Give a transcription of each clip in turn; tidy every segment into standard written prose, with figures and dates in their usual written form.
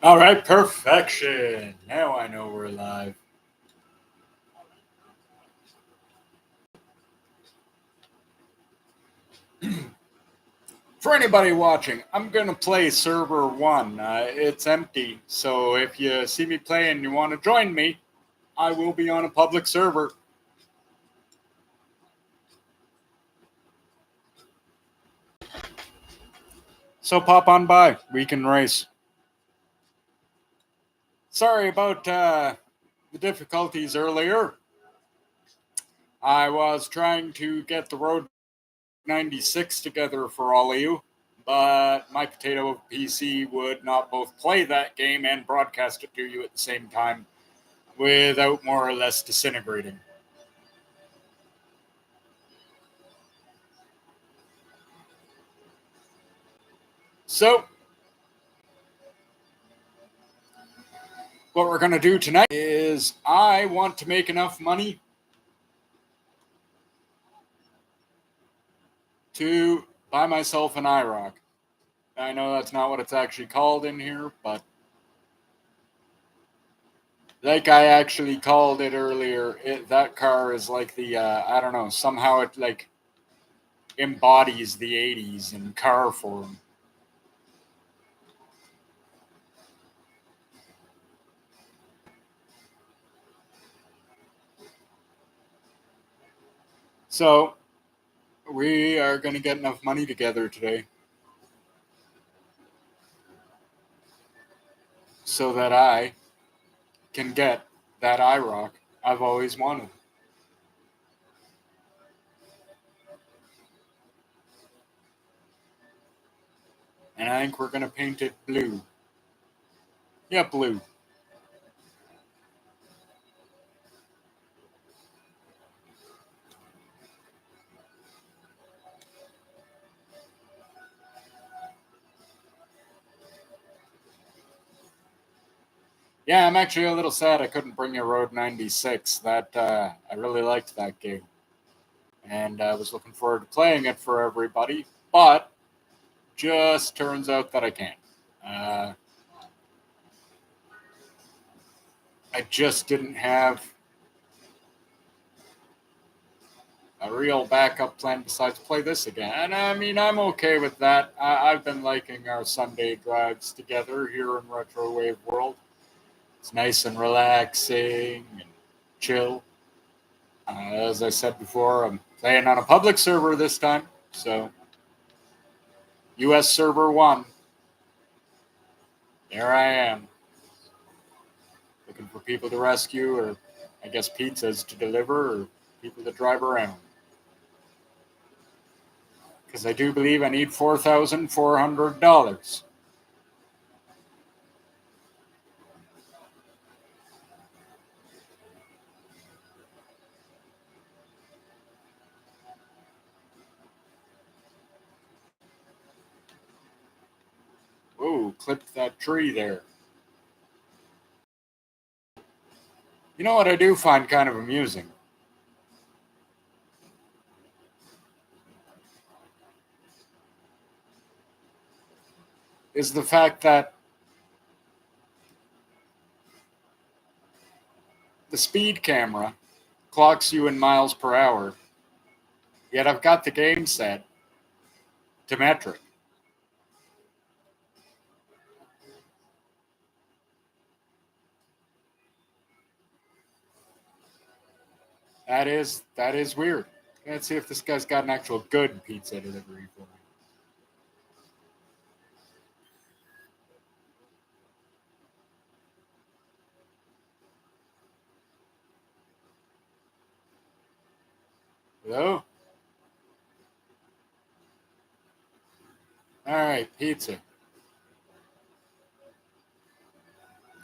All right, perfection. Now I know we're live. For anybody watching, I'm going to play server 1. It's empty, so if you see me play and you want to join me, I will be on a public server. So pop on by. We can race. Sorry about the difficulties earlier. I was trying to get the Road 96 together for all of you, but my potato PC would not both play that game and broadcast it to you at the same time without more or less disintegrating. So, what we're going to do tonight is I want to make enough money to buy myself an I-Roc. I know that's not what it's actually called in here, but like I actually called it earlier, that car is like the, I don't know, somehow it like embodies the 80s in car form. So, we are going to get enough money together today so that I can get that I-Roc I've always wanted. And I think we're going to paint it blue. Yeah, blue. Yeah, I'm actually a little sad I couldn't bring you Road 96. That I really liked that game. And I was looking forward to playing it for everybody, but just turns out that I can't. I just didn't have a real backup plan besides play this again. And I mean, I'm okay with that. I've been liking our Sunday drives together here in Retrowave World. It's nice and relaxing and chill. As I said before, I'm playing on a public server this time, so US Server 1. There I am. Looking for people to rescue, or I guess pizzas to deliver, or people to drive around. Because I do believe I need $4,400. Whoa, clipped that tree there. You know what I do find kind of amusing? Is the fact that the speed camera clocks you in miles per hour, yet I've got the game set to metric. That is weird. Let's see if this guy's got an actual good pizza delivery for me. Hello? All right, pizza.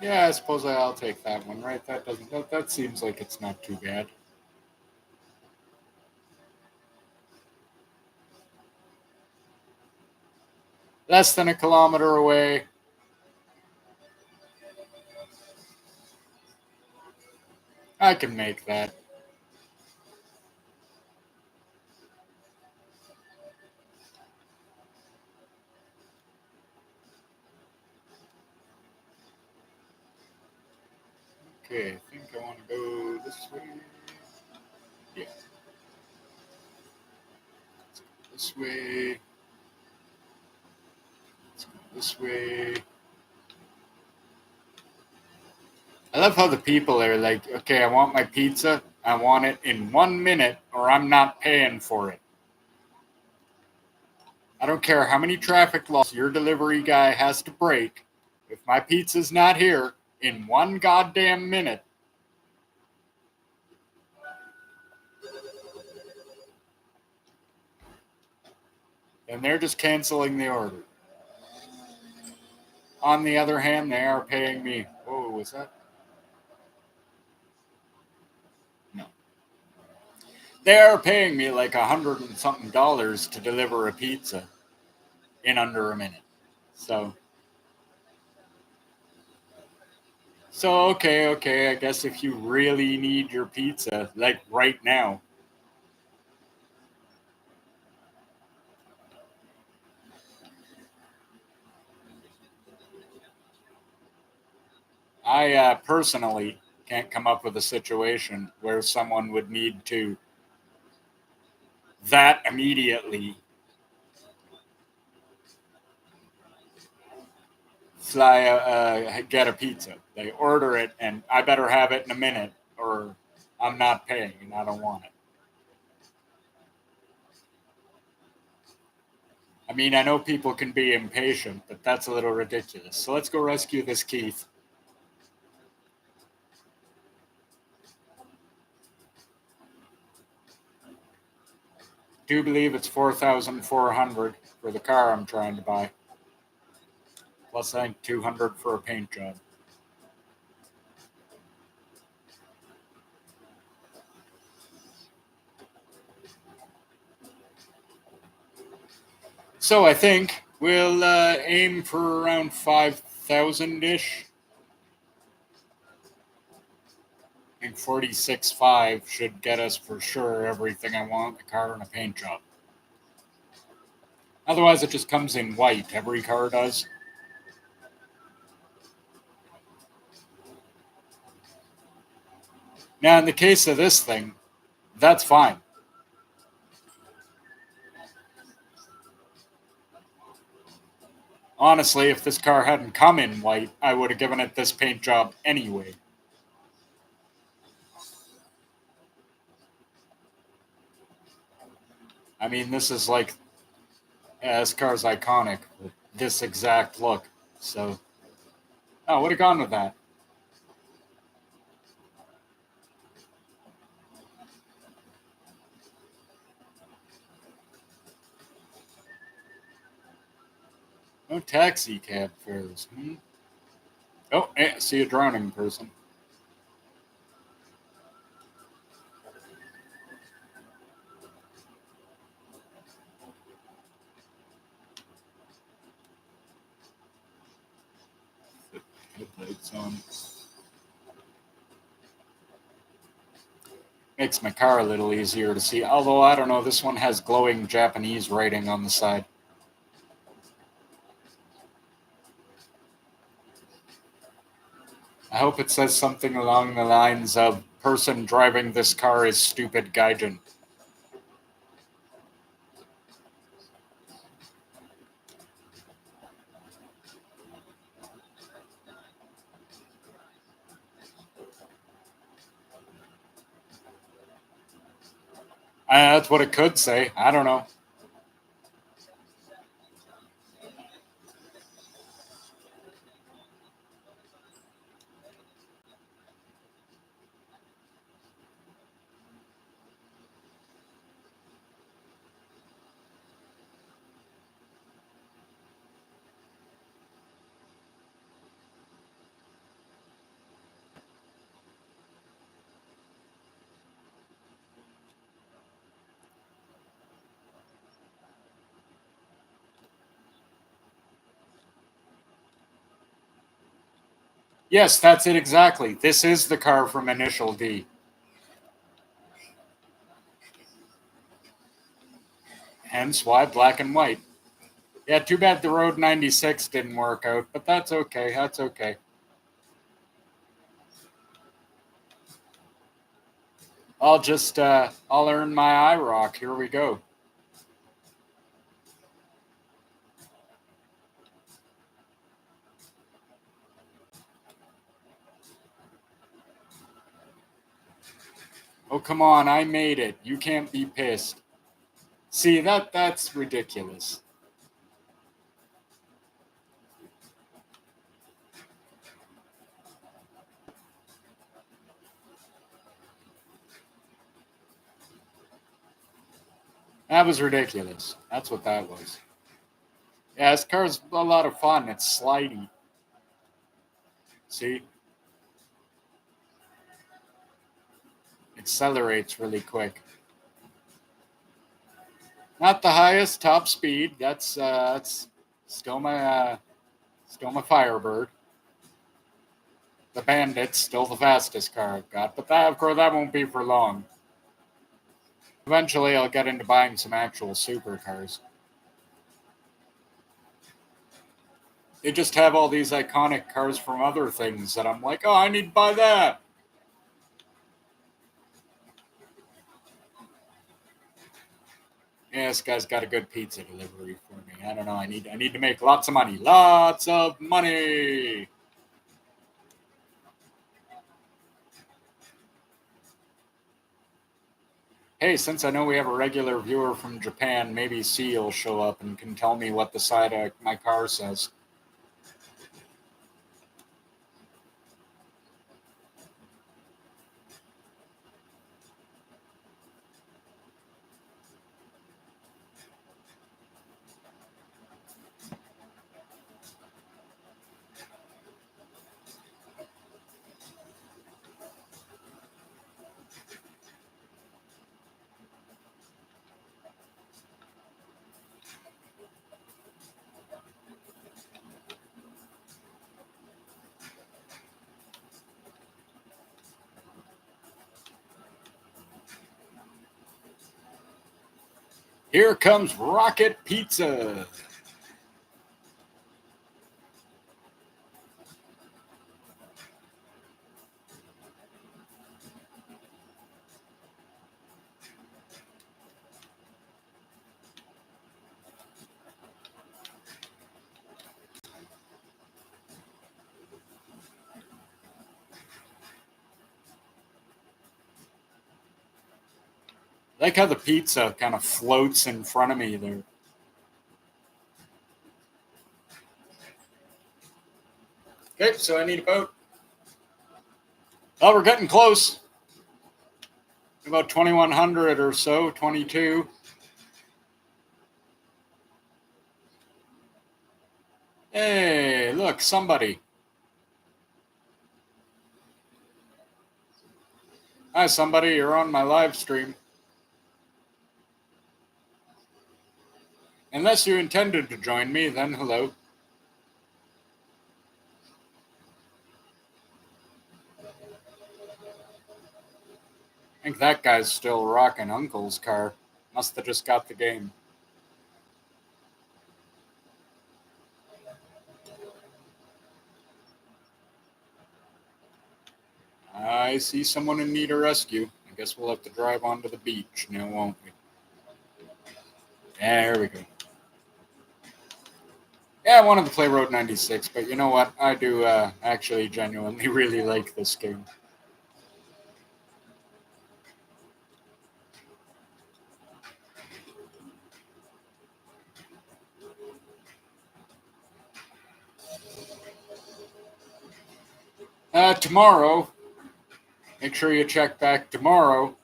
Yeah, I suppose I'll take that one, right? That seems like it's not too bad. Less than a kilometer away. I can make that. Okay, I think I want to go this way. Yeah. Let's go this way. Let's go this way. I love how the people are like, okay, I want my pizza. I want it in 1 minute or I'm not paying for it. I don't care how many traffic laws your delivery guy has to break. If my pizza's not here in 1 goddamn minute, then they're just canceling the order. On the other hand, they are paying me. Whoa, was that? No. They are paying me like $100 and something to deliver a pizza in under a minute. So okay. I guess if you really need your pizza, like right now. I personally can't come up with a situation where someone would need to that immediately get a pizza. They order it, and I better have it in a minute, or I'm not paying, and I don't want it. I mean, I know people can be impatient, but that's a little ridiculous. So let's go rescue this Keith. Do believe it's 4,400 for the car I'm trying to buy. Plus, I think 200 for a paint job. So I think we'll aim for around 5,000-ish. I think 46.5 should get us for sure everything I want, a car and a paint job. Otherwise, it just comes in white. Every car does. Now, in the case of this thing, that's fine. Honestly, if this car hadn't come in white, I would have given it this paint job anyway. I mean, this is like, this car's iconic. This exact look. So, I would have gone with that. No taxi cab fares. Oh, I see a drowning person. Headlights on. Makes my car a little easier to see. Although, I don't know, this one has glowing Japanese writing on the side. I hope it says something along the lines of, person driving this car is stupid gaijin. That's what it could say. I don't know. Yes, that's it exactly. This is the car from Initial D. Hence why black and white. Yeah, too bad the Road 96 didn't work out, but that's okay. That's okay. I'll earn my I-Roc. Here we go. Oh, come on, I made it. You can't be pissed. See, that's ridiculous. That was ridiculous. That's what that was. Yeah, this car's a lot of fun. It's slidey. See? Accelerates really quick. Not the highest top speed. That's still my Firebird. The Bandit's still the fastest car I've got, but that, of course, that won't be for long. Eventually, I'll get into buying some actual supercars. They just have all these iconic cars from other things that I'm like, oh, I need to buy that. Yeah, this guy's got a good pizza delivery for me. I don't know. I need to make lots of money. Lots of money. Hey, since I know we have a regular viewer from Japan, maybe C will show up and can tell me what the side of my car says. Here comes Rocket Pizza. I like how the pizza kind of floats in front of me there. Okay, so I need a boat. Oh, we're getting close. About 2,100 or so, 22. Hey, look, somebody. Hi, somebody. You're on my live stream. Unless you intended to join me, then hello. I think that guy's still rocking Uncle's car. Must have just got the game. I see someone in need of rescue. I guess we'll have to drive onto the beach now, won't we? There we go. Yeah, I wanted to play Road 96, but you know what? I do actually genuinely really like this game. Tomorrow, make sure you check back tomorrow.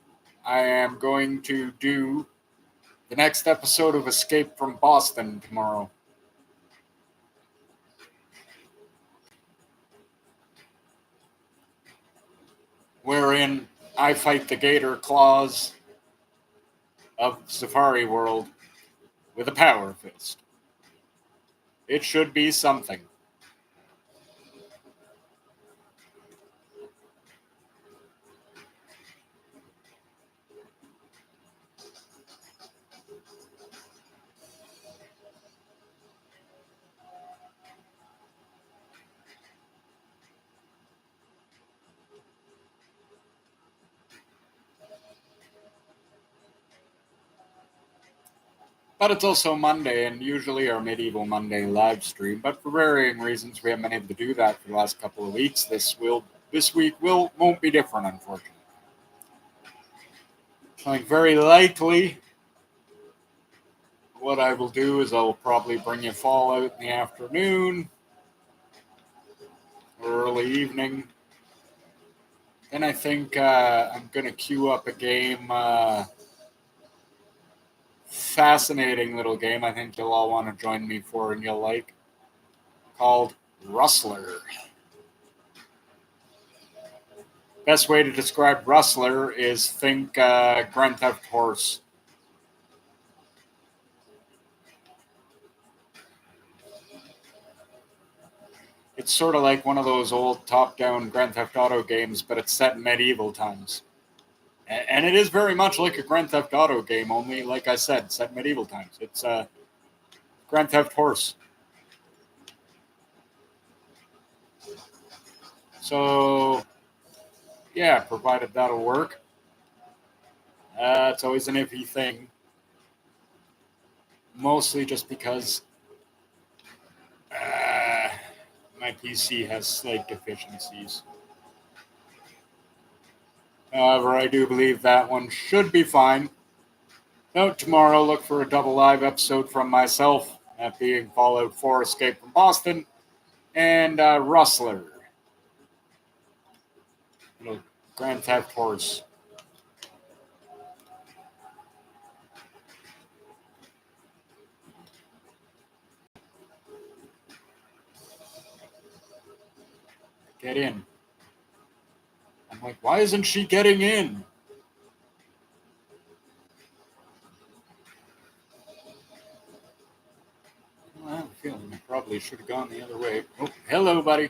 I am going to do the next episode of Escape from Boston tomorrow. Wherein I fight the gator claws of Safari World with a power fist. It should be something. But it's also Monday, and usually our Medieval Monday live stream. But for varying reasons, we haven't been able to do that for the last couple of weeks. This week won't be different, unfortunately. Like very likely, what I will do is I'll probably bring you Fallout in the afternoon or early evening. Then I think I'm gonna queue up a game. Fascinating little game. I think you'll all want to join me for, and you'll like. Called Rustler. Best way to describe Rustler is think Grand Theft Horse. It's sort of like one of those old top-down Grand Theft Auto games, but it's set in medieval times. And it is very much like a Grand Theft Auto game, only, like I said, set in medieval times. It's Grand Theft Horse. So, yeah, provided that'll work. It's always an iffy thing. Mostly just because my PC has slight deficiencies. However, I do believe that one should be fine. So tomorrow, look for a double live episode from myself, that being Fallout 4 Escape from Boston and Rustler. Little Grand Theft Horse. Get in. I'm like, why isn't she getting in? Well, I have a feeling I probably should have gone the other way. Oh, hello, buddy.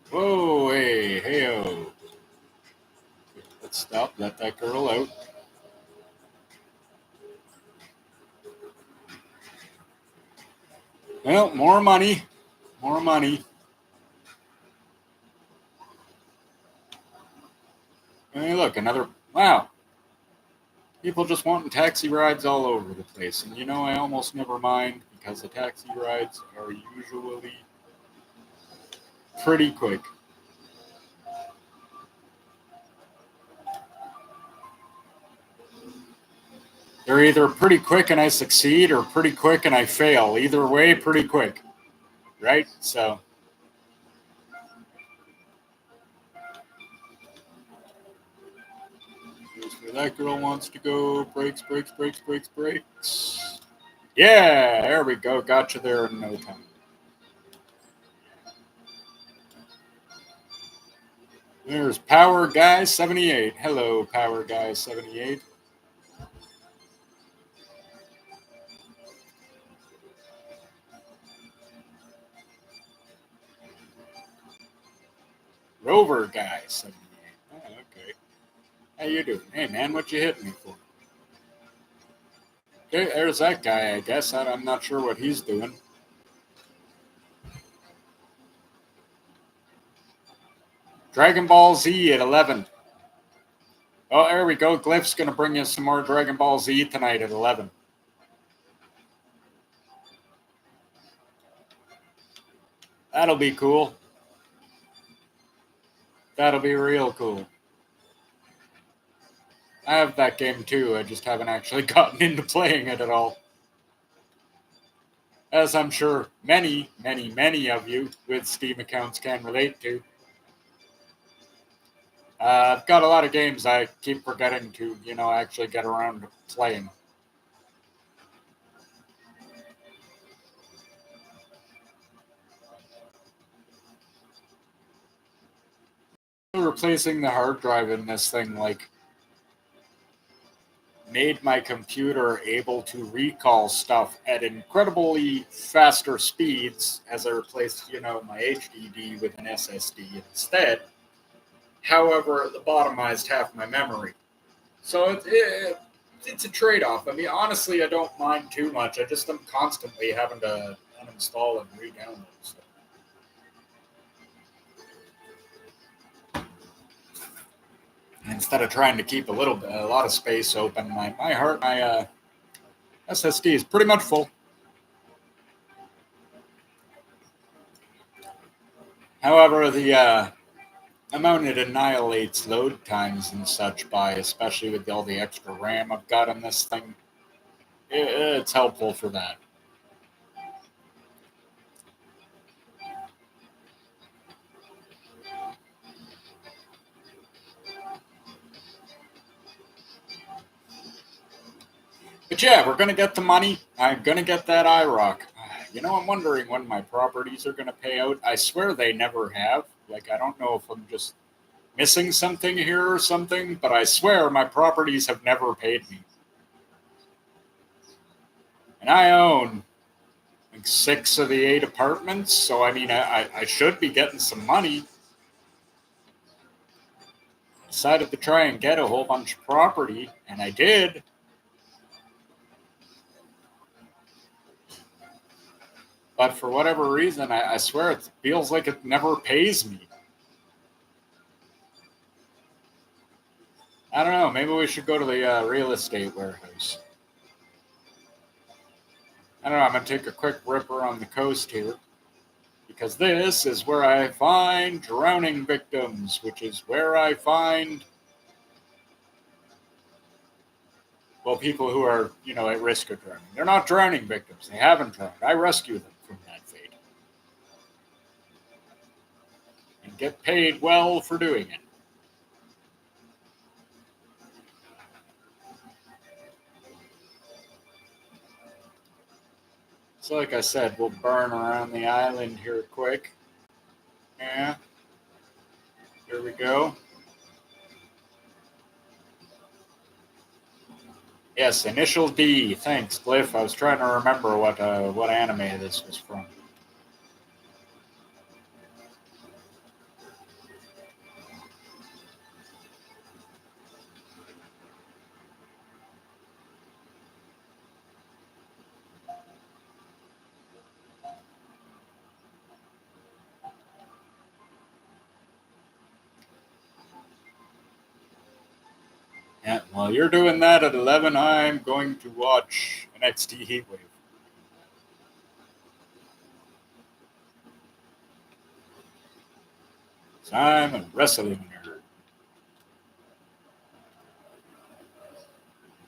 Whoa, hey-o. Let's stop, let that girl out. Well, more money. More money. Hey, look, another... Wow. People just wanting taxi rides all over the place. And you know, I almost never mind because the taxi rides are usually pretty quick. They're either pretty quick and I succeed or pretty quick and I fail. Either way, pretty quick. Right? So... Here's where that girl wants to go. Brakes, brakes, brakes, brakes, brakes. Yeah, there we go. Got you there in no time. There's Power Guy 78. Hello, Power Guy 78. Rover Guy 78. Oh, okay. How you doing? Hey, man, what you hitting me for? Okay, there's that guy, I guess. I'm not sure what he's doing. Dragon Ball Z at 11. Oh, there we go. Glyph's going to bring you some more Dragon Ball Z tonight at 11. That'll be cool. That'll be real cool. I have that game too. I just haven't actually gotten into playing it at all. As I'm sure many, many, many of you with Steam accounts can relate to. I've got a lot of games I keep forgetting to, actually get around to playing. Replacing the hard drive in this thing, made my computer able to recall stuff at incredibly faster speeds as I replaced, my HDD with an SSD instead. However, it lobotomized half my memory. So it's a trade-off. I mean, honestly, I don't mind too much. I just am constantly having to uninstall and re-download stuff. Instead of trying to keep a lot of space open, my SSD is pretty much full. However, the amount it annihilates load times and such by, especially with all the extra RAM I've got on this thing, it's helpful for that. But yeah, we're going to get the money. I'm going to get that I-Roc. I'm wondering when my properties are going to pay out. I swear they never have. Like, I don't know if I'm just missing something here or something, but I swear my properties have never paid me. And I own like 6 of the 8 apartments, so I mean, I should be getting some money. Decided to try and get a whole bunch of property, and I did. But for whatever reason, I swear it feels like it never pays me. I don't know. Maybe we should go to the real estate warehouse. I don't know. I'm going to take a quick ripper on the coast here. Because this is where I find drowning victims, which is where I find, well, people who are, at risk of drowning. They're not drowning victims. They haven't drowned. I rescue them from that fate. And get paid well for doing it. So like I said, we'll burn around the island here quick. Yeah. Here we go. Yes, Initial D. Thanks, Cliff. I was trying to remember what anime this was from. Yeah, while you're doing that at 11, I'm going to watch NXT Heatwave. So I'm a wrestling nerd.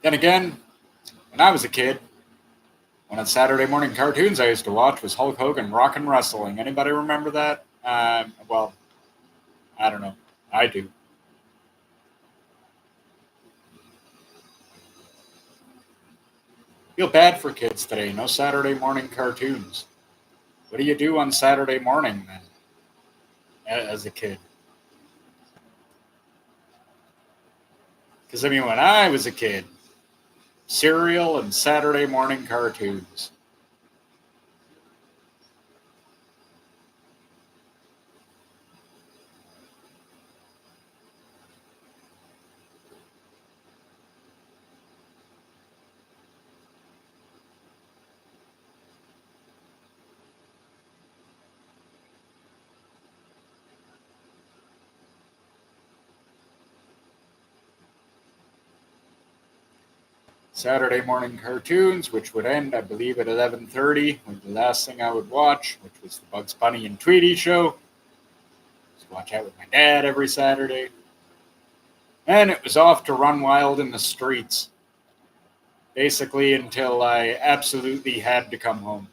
Then again, when I was a kid, one of the Saturday morning cartoons I used to watch was Hulk Hogan Rockin' Wrestling. Anybody remember that? Well, I don't know. I do. Feel bad for kids today. No Saturday morning cartoons. What do you do on Saturday morning then, as a kid? Because, I mean, when I was a kid, cereal and Saturday morning cartoons. Saturday morning cartoons, which would end, I believe, at 11:30, was the last thing I would watch, which was the Bugs Bunny and Tweety show. Just watch out with my dad every Saturday. And it was off to run wild in the streets, basically until I absolutely had to come home.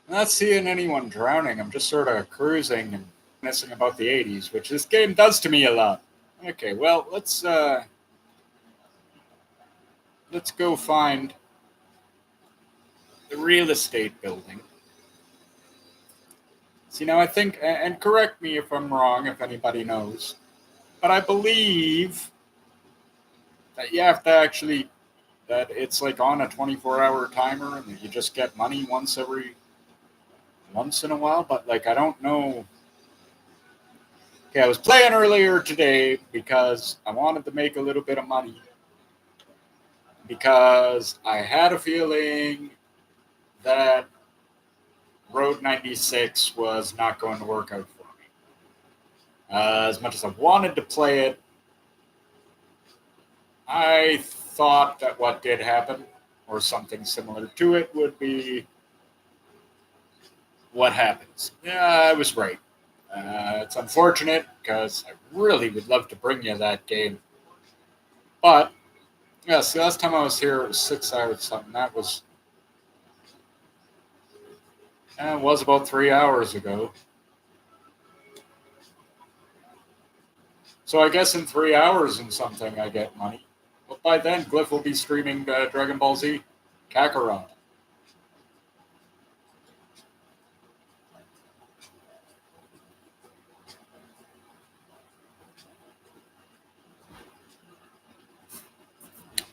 I'm not seeing anyone drowning. I'm just sort of cruising and reminiscing about the 80s, which this game does to me a lot. Okay, well, let's go find the real estate building. See, now I think, and correct me if I'm wrong, if anybody knows, but I believe that you have to actually, that it's like on a 24-hour timer and that you just get money once every once in a while, but like I don't know. Okay, I was playing earlier today because I wanted to make a little bit of money because I had a feeling that Road 96 was not going to work out for me. As much as I wanted to play it, I thought that what did happen, or something similar to it, would be what happens. Yeah, I was right. It's unfortunate because I really would love to bring you that game. But, yes, the last time I was here, it was 6 hours something. That was, it was about 3 hours ago. So I guess in 3 hours and something I get money. But by then, Glyph will be streaming Dragon Ball Z Kakarot.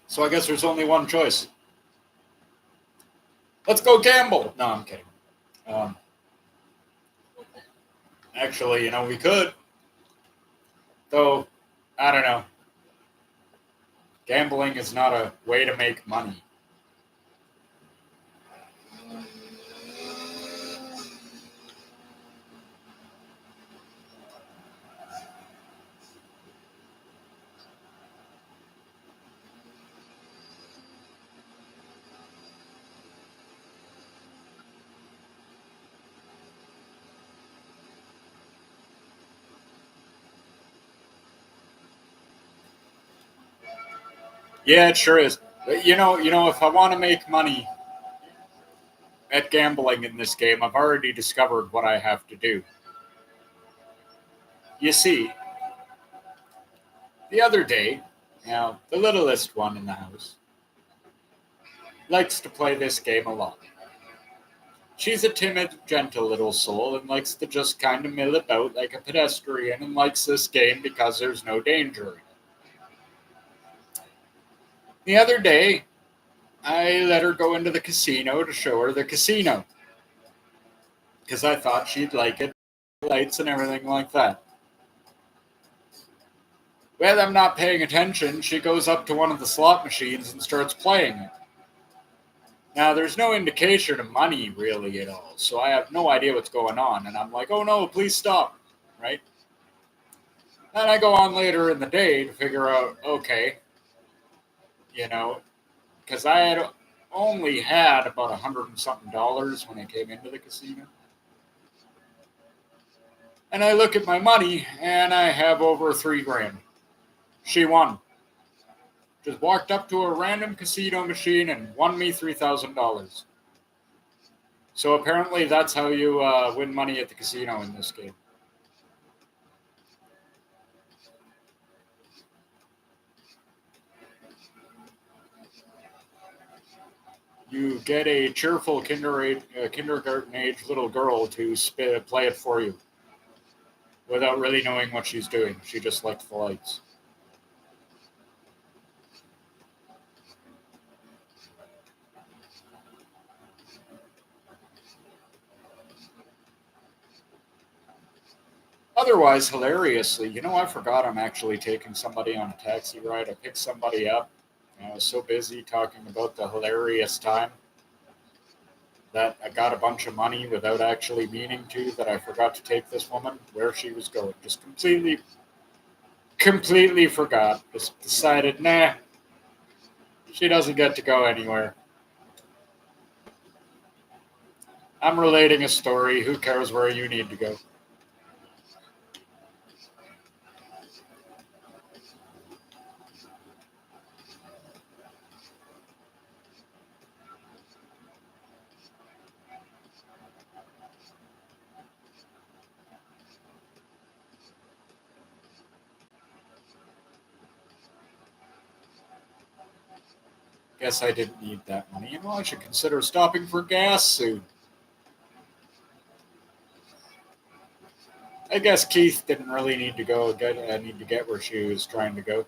So I guess there's only one choice. Let's go gamble. No, I'm kidding. Um, Actually, we could. Though, I don't know. Gambling is not a way to make money. Yeah, it sure is. But if I want to make money at gambling in this game, I've already discovered what I have to do. You see, the other day, the littlest one in the house likes to play this game a lot. She's a timid, gentle little soul and likes to just kind of mill about like a pedestrian and likes this game because there's no danger. The other day, I let her go into the casino to show her the casino because I thought she'd like it, lights and everything like that. Well, I'm not paying attention. She goes up to one of the slot machines and starts playing it. Now, there's no indication of money really at all, so I have no idea what's going on. And I'm like, oh no, please stop, right? Then I go on later in the day to figure out, okay, because I had only had about $100 and something when I came into the casino. And I look at my money and I have over $3,000. She won. Just walked up to a random casino machine and won me $3,000. So apparently that's how you win money at the casino in this game. You get a cheerful kindergarten age little girl to play it for you without really knowing what she's doing. She just likes the lights. Otherwise, hilariously, I forgot I'm actually taking somebody on a taxi ride. I picked somebody up. I was so busy talking about the hilarious time that I got a bunch of money without actually meaning to, that I forgot to take this woman where she was going. Just completely forgot. Just decided, nah, she doesn't get to go anywhere. I'm relating a story. Who cares where you need to go? Guess I didn't need that money. I should consider stopping for gas soon. I guess Keith didn't really need to need to get where she was trying to go.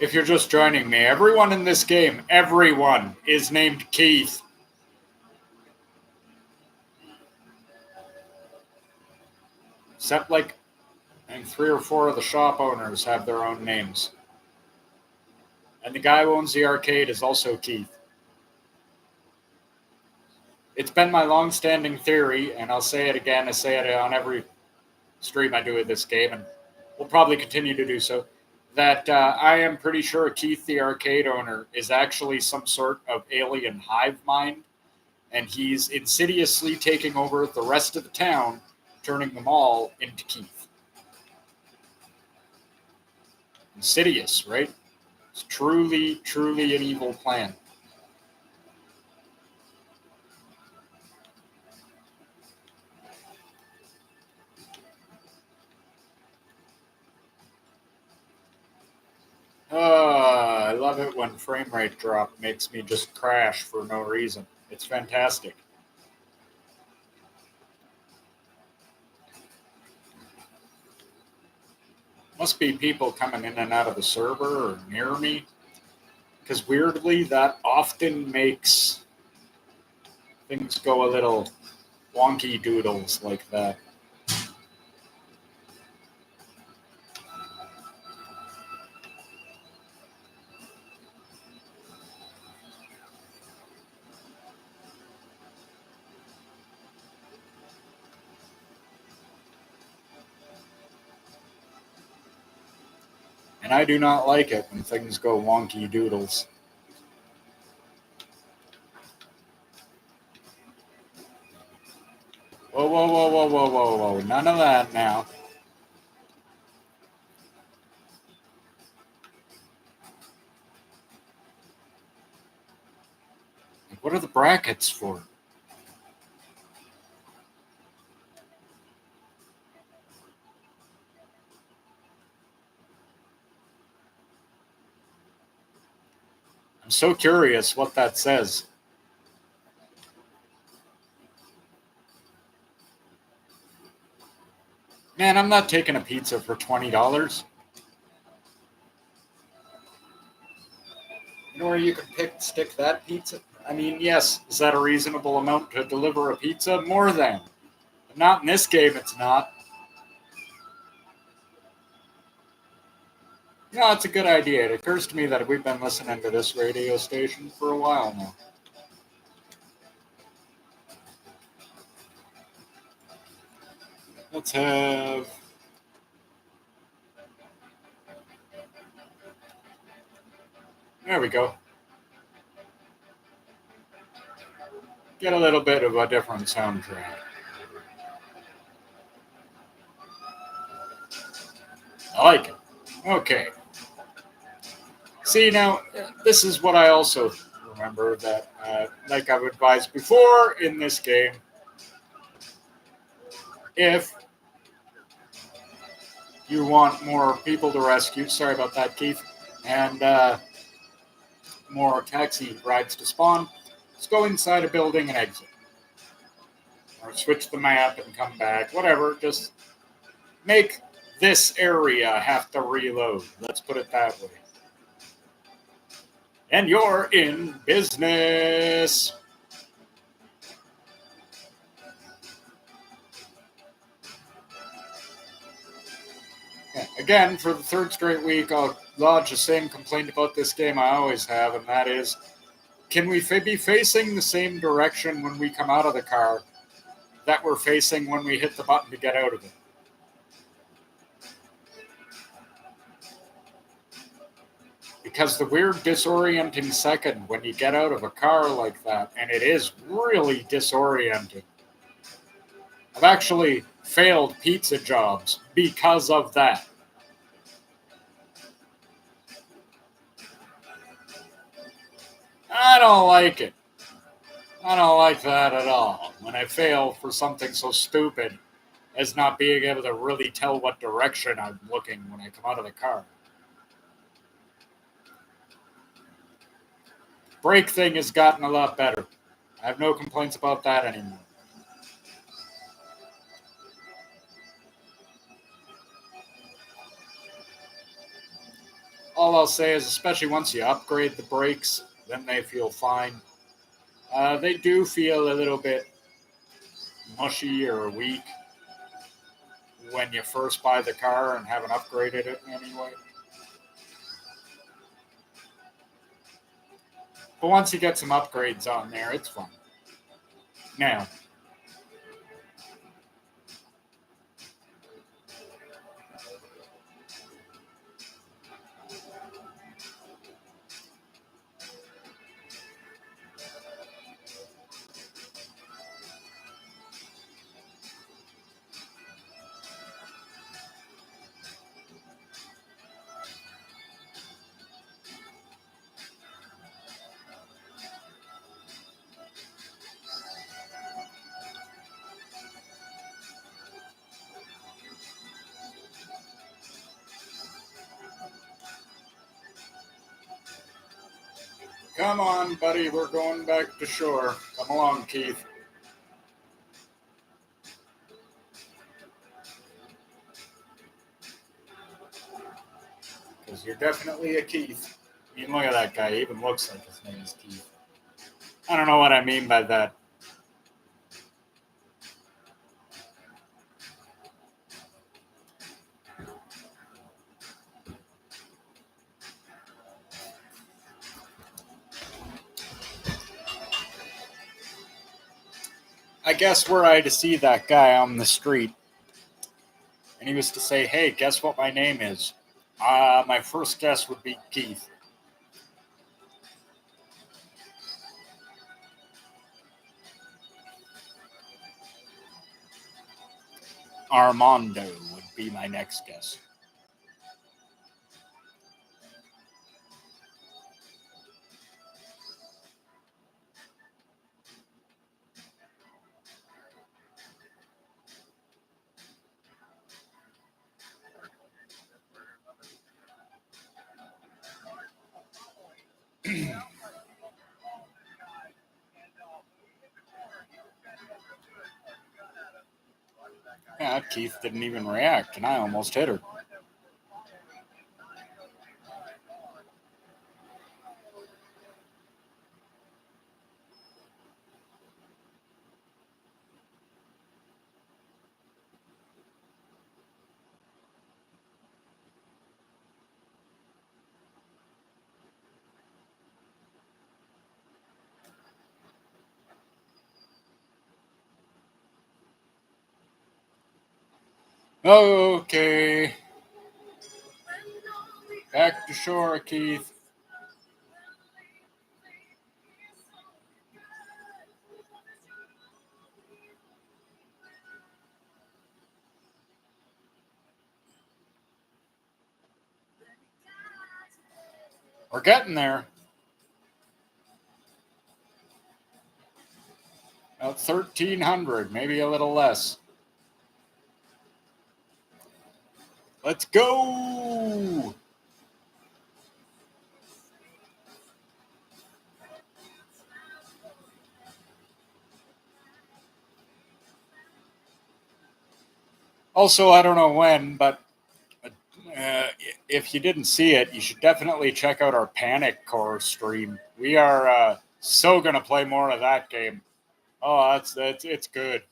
If you're just joining me, everyone in this game, everyone is named Keith. Except like, I think 3 or 4 of the shop owners have their own names. And the guy who owns the arcade is also Keith. It's been my long-standing theory, and I'll say it again, I say it on every stream I do with this game, and we'll probably continue to do so, that I am pretty sure Keith, the arcade owner, is actually some sort of alien hive mind, and he's insidiously taking over the rest of the town, turning them all into Keith. Insidious, right? It's truly, truly an evil plan. I love it when frame rate drop makes me just crash for no reason. It's fantastic. Must be people coming in and out of the server or near me, because weirdly that often makes things go a little wonky doodles like that. And I do not like it when things go wonky doodles. Whoa, whoa, whoa, whoa, whoa, whoa, whoa. None of that now. What are the brackets for? I'm so curious what that says. Man, I'm not taking a pizza for $20. You know where you can stick that pizza? I mean, yes, is that a reasonable amount to deliver a pizza? More than. But not in this game, it's not. No, it's a good idea. It occurs to me that we've been listening to this radio station for a while now. Let's have... There we go. Get a little bit of a different soundtrack. I like it. Okay. See, now, this is what I also remember that, like I've advised before in this game, if you want more people to rescue, sorry about that, Keith, and more taxi rides to spawn, just go inside a building and exit. Or switch the map and come back, whatever, just make this area have to reload. Let's put it that way. And you're in business. Yeah, again, for the 3rd straight week, I'll lodge the same complaint about this game I always have, and that is, can we be facing the same direction when we come out of the car that we're facing when we hit the button to get out of it? Because the weird disorienting second when you get out of a car like that, and it is really disorienting. I've actually failed pizza jobs because of that. I don't like it. I don't like that at all. When I fail for something so stupid as not being able to really tell what direction I'm looking when I come out of the car. Brake thing has gotten a lot better. I have no complaints about that anymore. all I'll say is, especially once you upgrade the brakes, then they feel fine. They do feel a little bit mushy or weak when you first buy the car and haven't upgraded it anyway. But once you get some upgrades on there, it's fun. Now, come on, buddy, we're going back to shore. Come along, Keith. Because you're definitely a Keith. I mean, look at that guy. He even looks like his name is Keith. I don't know what I mean by that. I guess were I to see that guy on the street and he was to say, hey, guess what my name is? My first guess would be Keith. Armando would be my next guess. Yeah, Keith didn't even react, and I almost hit her. Okay. Back to shore, Keith. We're getting there. About 1,300, maybe a little less. Let's go! Also, I don't know when, but if you didn't see it, you should definitely check out our Panic Core stream. We are so going to play more of that game. Oh, it's good.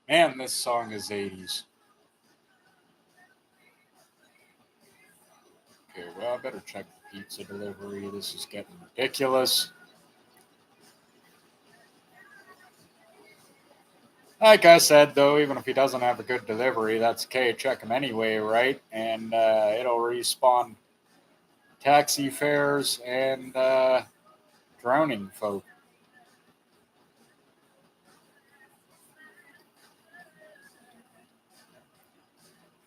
Man, this song is 80s. Okay, well, I better check the pizza delivery. This is getting ridiculous. Like I said, though, even if he doesn't have a good delivery, that's okay. Check him anyway, right? And it'll respawn taxi fares and drowning folk.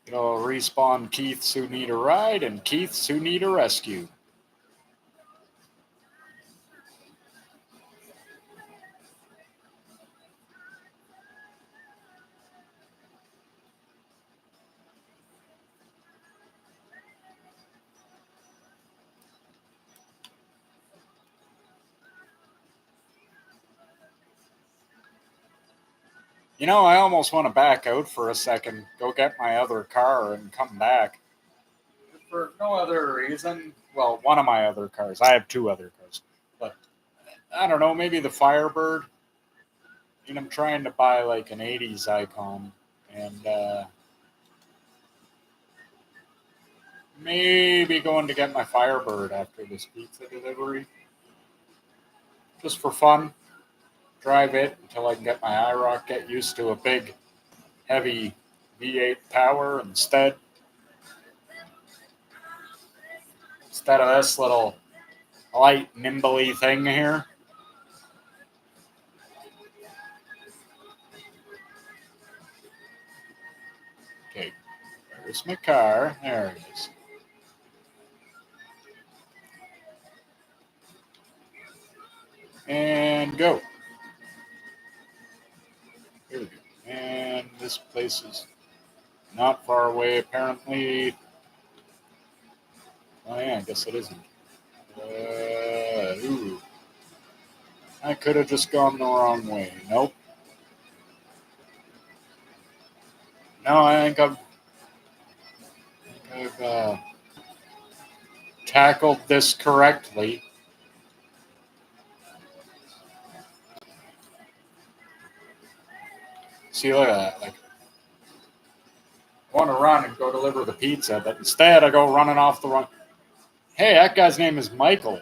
It'll respawn Keiths who need a ride and Keiths who need a rescue. You know, I almost want to back out for a second, go get my other car, and come back. For no other reason. Well, one of my other cars. I have two other cars. But I don't know, maybe the Firebird. I mean, I'm trying to buy like an 80s icon. And maybe going to get my Firebird after this pizza delivery. Just for fun. Drive it until I can get my I-Roc, get used to a big, heavy V8 power instead of this little light, nimbly thing here. Okay, there's my car. There it is. And go. Here we go. And this place is not far away, apparently. Oh, yeah, I guess it isn't. Ooh. I could have just gone the wrong way. Nope. No, I think I've tackled this correctly. See, look at that. Like, I want to run and go deliver the pizza, but instead I go running off the wrong. Hey, that guy's name is Michael.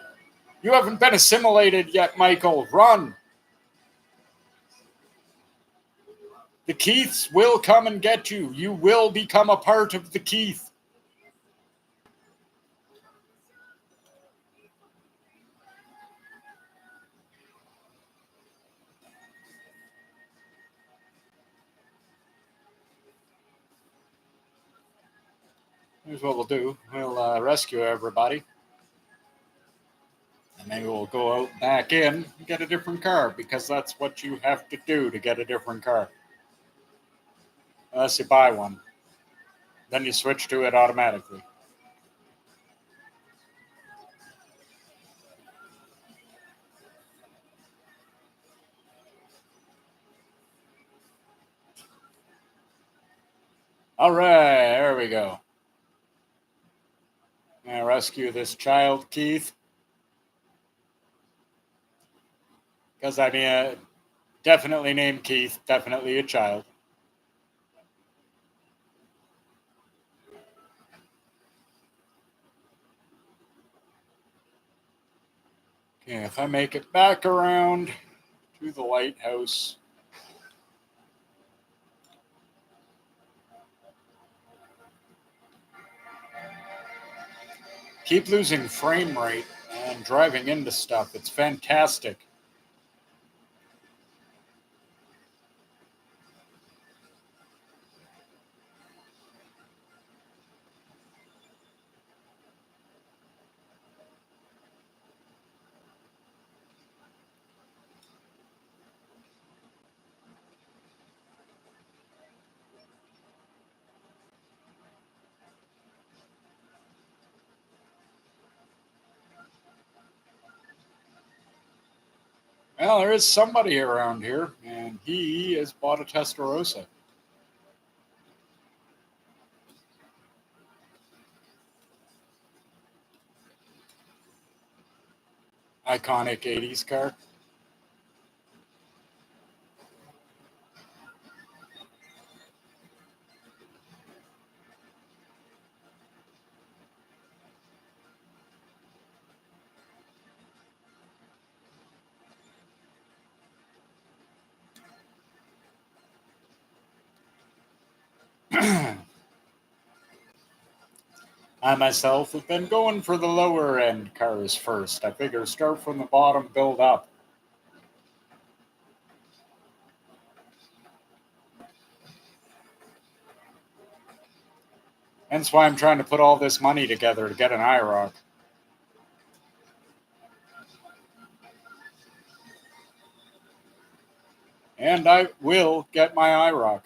You haven't been assimilated yet, Michael. Run. The Keiths will come and get you. You will become a part of the Keith. Here's what we'll do. We'll rescue everybody. And maybe we'll go out back in and get a different car, because that's what you have to do to get a different car. Unless you buy one. Then you switch to it automatically. All right, there we go. Now rescue this child, Keith. Because, I mean, definitely named Keith, definitely a child. Okay, if I make it back around to the lighthouse. Keep losing frame rate and driving into stuff. It's fantastic. Well, there is somebody around here, and he has bought a Testarossa. Iconic 80s car. I myself have been going for the lower end cars first. I figure start from the bottom, build up. Hence why I'm trying to put all this money together to get an I-Roc. And I will get my I-Roc.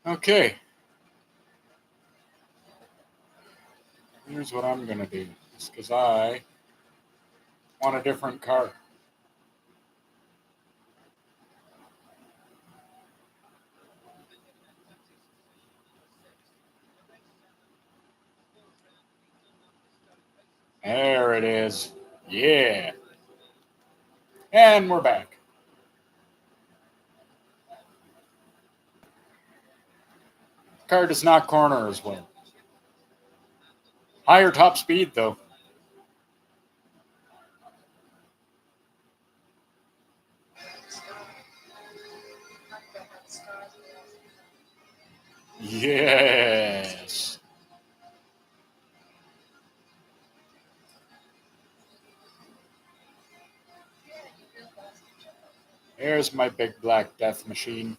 Okay. Here's what I'm going to do. Just because I want a different car. There it is. Yeah. And we're back. Car does not corner as well. Higher top speed, though. Yes. There's my big black death machine.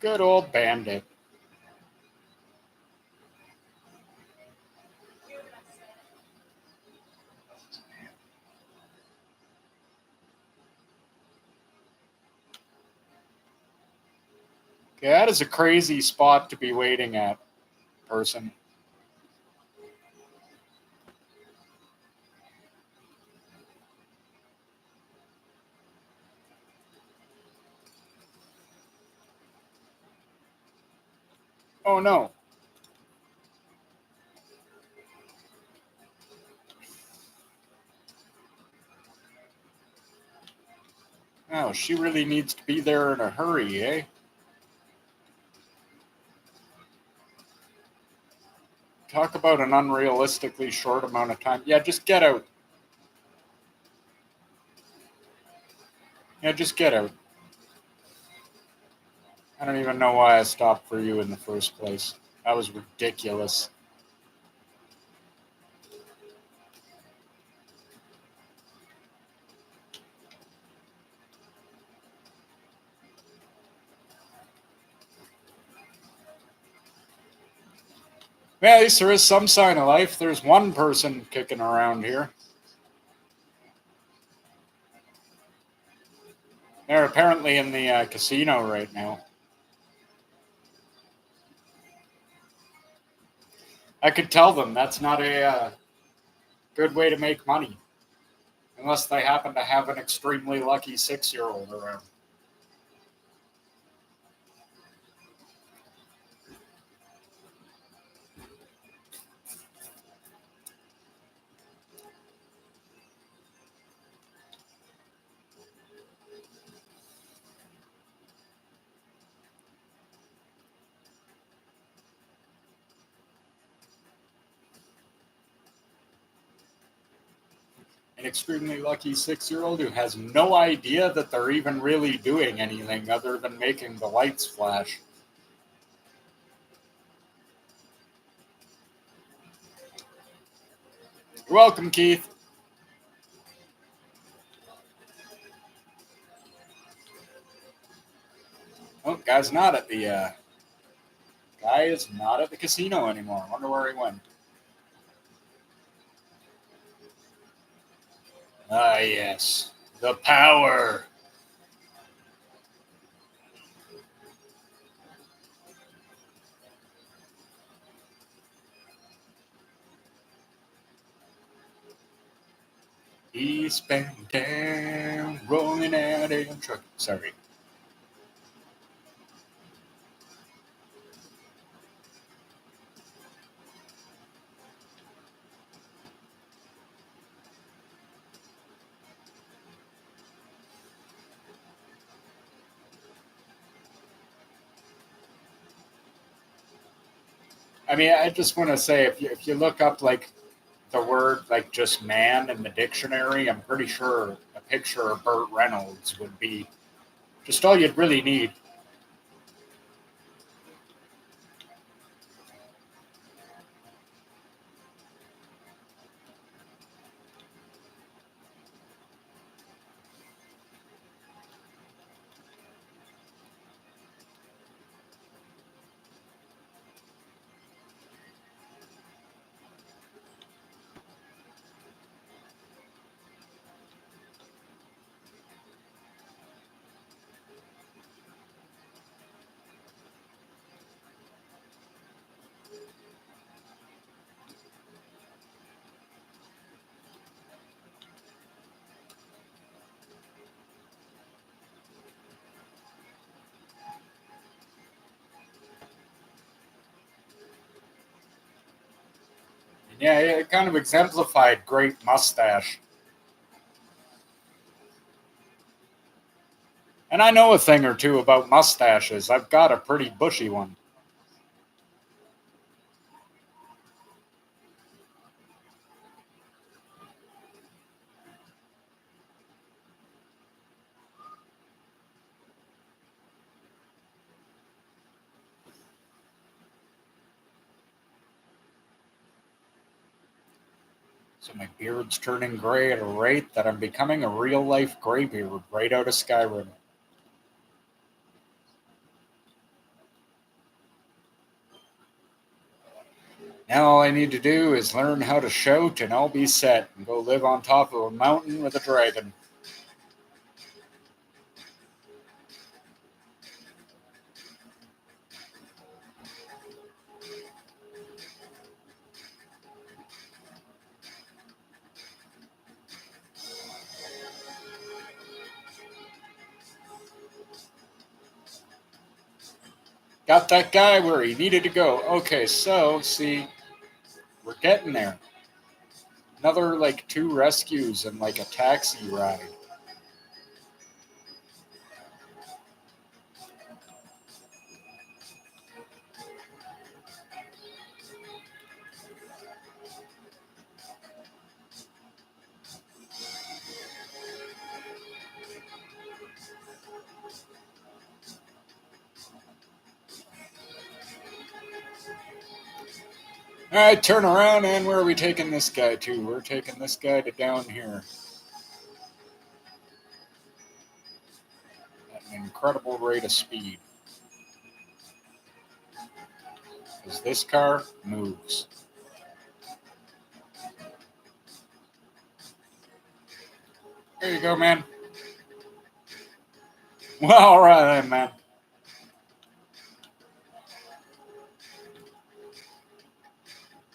Good old Bandit. Okay, that is a crazy spot to be waiting at, person. Oh no. Oh, she really needs to be there in a hurry, eh? Talk about an unrealistically short amount of time. Yeah, just get out. Yeah, just get out. I don't even know why I stopped for you in the first place. That was ridiculous. Well, at least there is some sign of life. There's one person kicking around here. They're apparently in the casino right now. I could tell them that's not a good way to make money. Unless they happen to have an extremely lucky 6-year-old around. An extremely lucky 6-year-old who has no idea that they're even really doing anything other than making the lights flash. You're welcome, Keith. Oh, guy's not at the guy is not at the casino anymore. I wonder where he went. Ah, yes. The power. Eastbound down, rolling out a truck. Sorry. I mean, I just want to say, if you look up like the word like just man in the dictionary, I'm pretty sure a picture of Burt Reynolds would be just all you'd really need. Yeah, it kind of exemplified great mustache. And I know a thing or two about mustaches. I've got a pretty bushy one. So my beard's turning gray at a rate that I'm becoming a real life graybeard right out of Skyrim. Now all I need to do is learn how to shout and I'll be set and go live on top of a mountain with a dragon. Got that guy where he needed to go. Okay, so, see, we're getting there. Another, like, 2 rescues and, like, a taxi ride. All right, turn around, and where are we taking this guy to? We're taking this guy to down here. At an incredible rate of speed. Because this car moves. There you go, man. Well, all right then, man.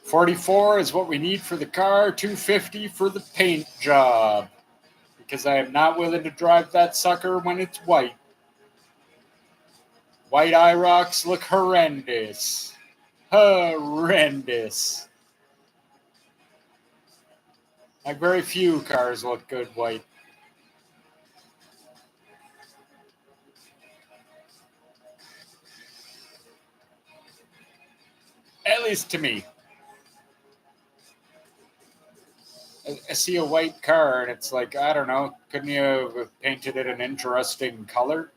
44 is what we need for the car, 250 for the paint job. Because I am not willing to drive that sucker when it's white. White I-Rocs look horrendous. Horrendous. Like very few cars look good white. At least to me. I see a white car and it's like, I don't know, couldn't you have painted it an interesting color?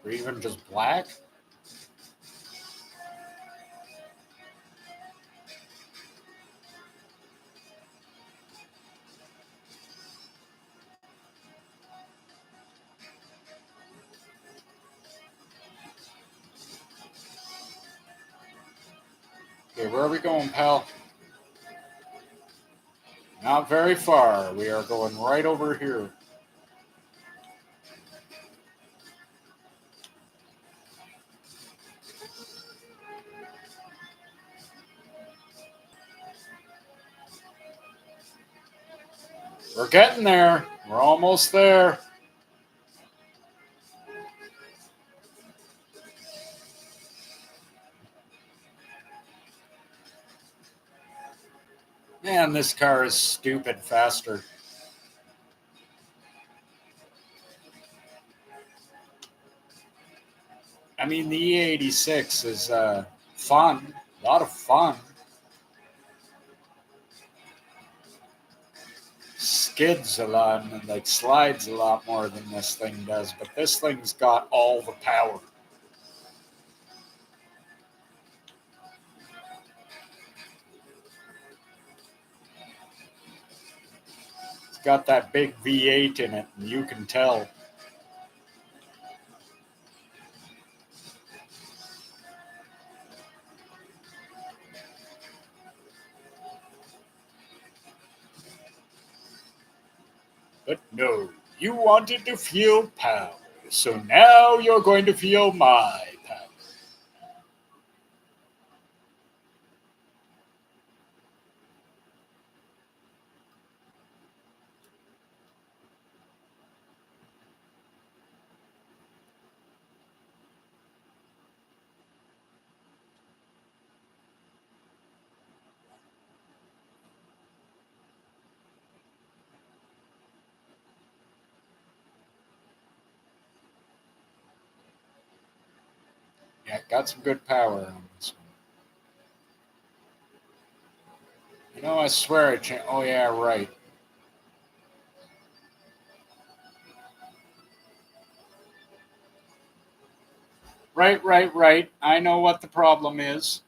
Or even just black? Okay, where are we going, pal? Not very far. We are going right over here. We're getting there. We're almost there. Man, this car is stupid faster. I mean, the E86 is fun, a lot of fun. Skids a lot and like slides a lot more than this thing does, but this thing's got all the power. It's got that big V8 in it, and you can tell. But no, you wanted to feel power, so now you're going to feel my power. Yeah, got some good power on this one. You know, I swear I changed. Oh, yeah, right. Right. I know what the problem is.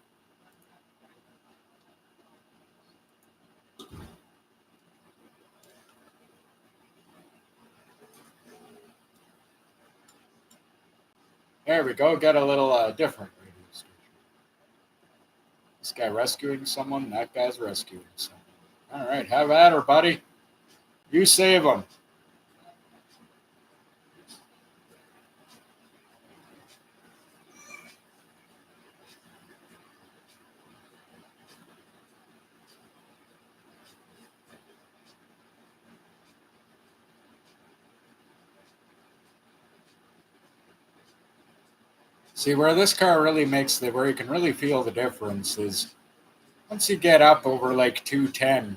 There we go. Get a little different radio station. This guy rescuing someone. That guy's rescuing someone. All right, have at her, buddy. You save him. See, where this car really where you can really feel the difference is once you get up over like 210,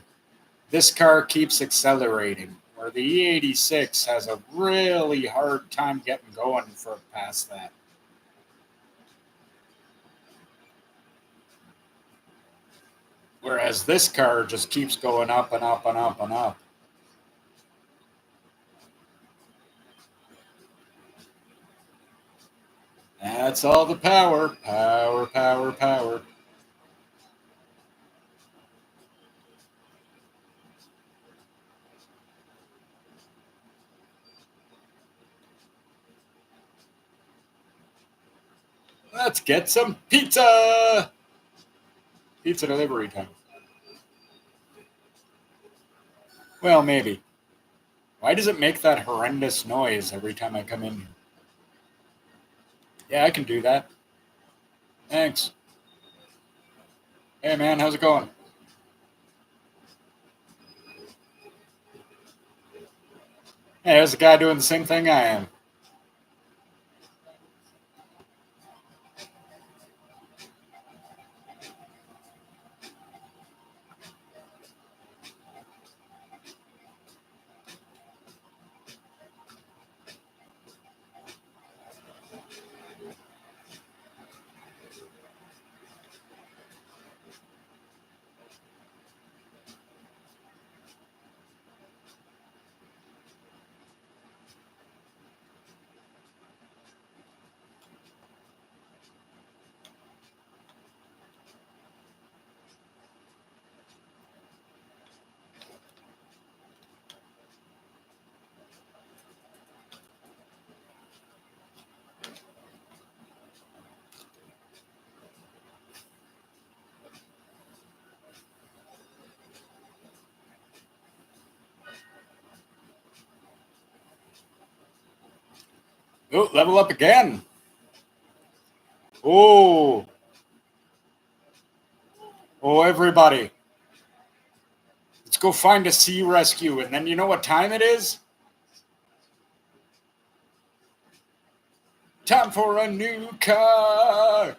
this car keeps accelerating, where the E86 has a really hard time getting going for past that. Whereas this car just keeps going up and up and up and up. That's all the power. Power. Let's get some pizza. Pizza delivery time. Well, maybe. Why does it make that horrendous noise every time I come in here? Yeah, I can do that. Thanks. Hey, man, how's it going? Hey, there's a guy doing the same thing I am. Oh, level up again. Oh. Oh, everybody. Let's go find a sea rescue. And then you know what time it is? Time for a new car.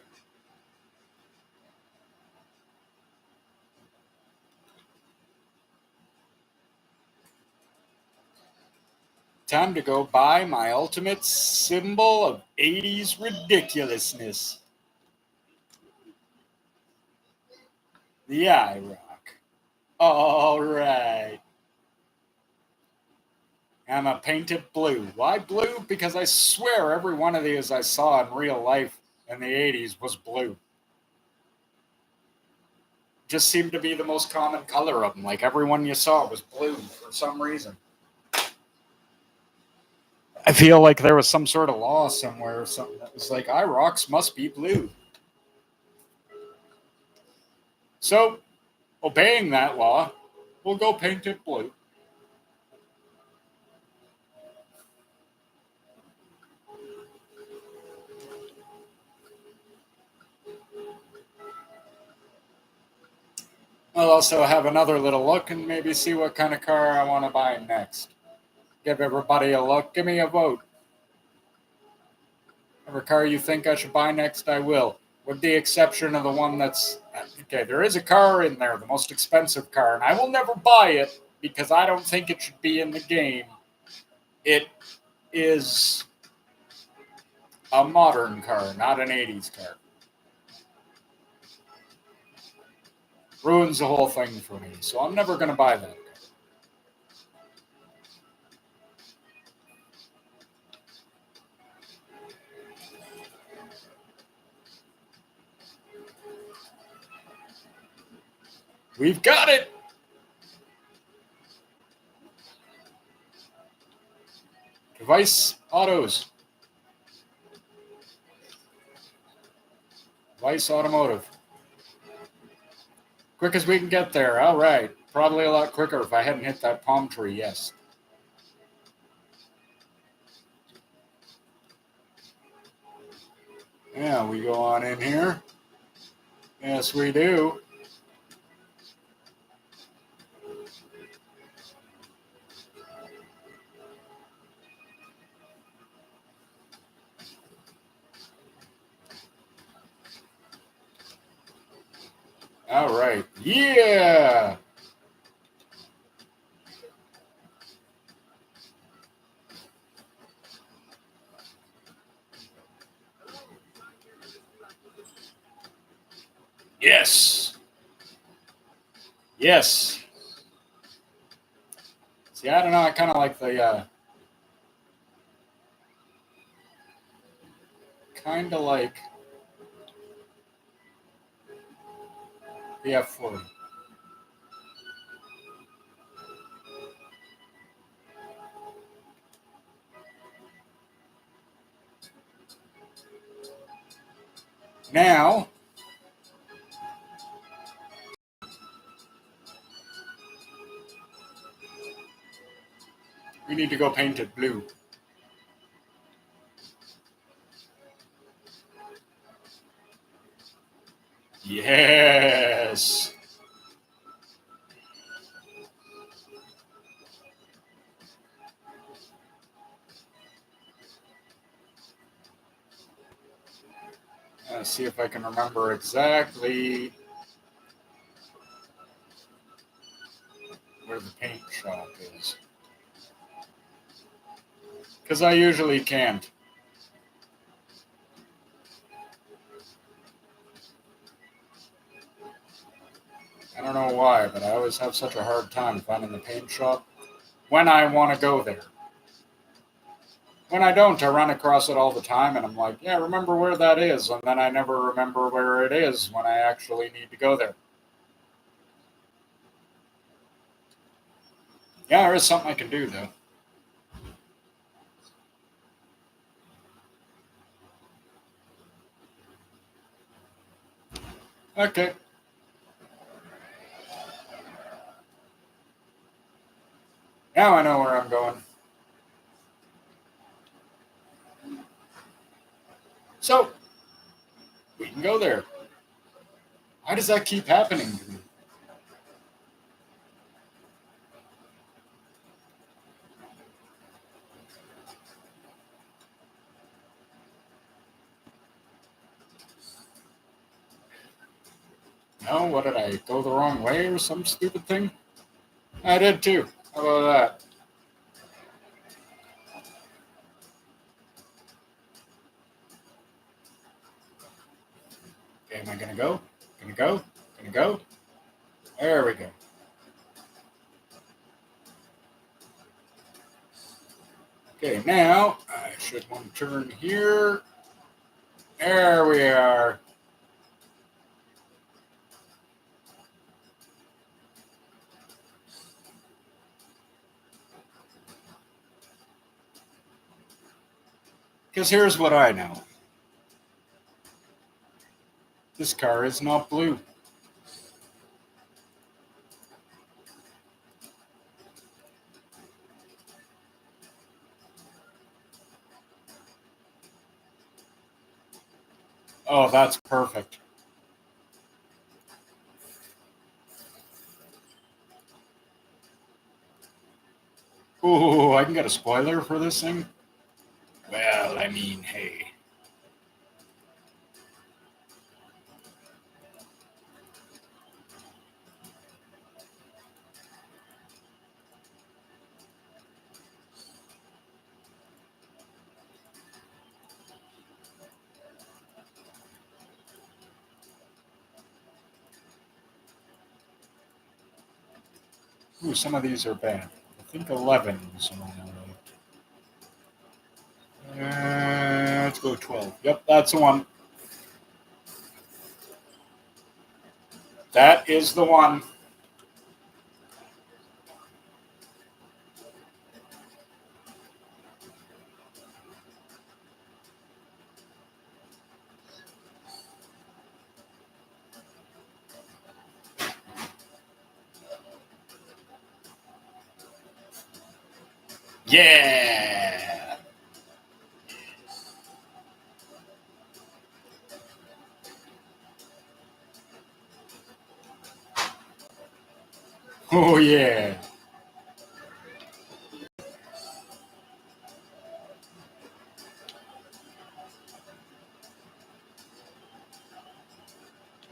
Time to go buy my ultimate symbol of 80s ridiculousness. The I-Roc. All right. I'm a painted blue. Why blue? Because I swear every one of these I saw in real life in the 80s was blue. Just seemed to be the most common color of them. Like everyone you saw was blue for some reason. I feel like there was some sort of law somewhere or something that was like, I-Rocs must be blue. So, obeying that law, we'll go paint it blue. I'll also have another little look and maybe see what kind of car I want to buy next. Give everybody a look. Give me a vote. Whatever car you think I should buy next, I will. With the exception of the one that's... Okay, there is a car in there, the most expensive car, and I will never buy it because I don't think it should be in the game. It is a modern car, not an 80s car. Ruins the whole thing for me, so I'm never going to buy that. We've got it! Device Autos. Device Automotive. Quick as we can get there. All right. Probably a lot quicker if I hadn't hit that palm tree, yes. Yeah, we go on in here. Yes, we do. All right. Yeah. Yes. Yes. See, I don't know. I kind of like the kind of like the F40. Now, we need to go paint it blue. Yes. Let's see if I can remember exactly where the paint shop is. Because I usually can't. I don't know why, but I always have such a hard time finding the paint shop when I want to go there. When I don't, I run across it all the time, and I'm like, yeah, remember where that is, and then I never remember where it is when I actually need to go there. Yeah, there is something I can do, though. Okay. Now I know where I'm going. So, we can go there. Why does that keep happening to me? No, what did I go the wrong way or some stupid thing? I did too. How about that? Gonna go? Gonna go? There we go. Okay, now I should want to turn here. There we are. Because here's what I know. This car is not blue. Oh, that's perfect. Ooh, I can get a spoiler for this thing? Well, I mean, hey. Ooh, some of these are bad. I think 11 is one. Let's go 12. Yep, that's the one. That is the one. Yeah! Oh, yeah.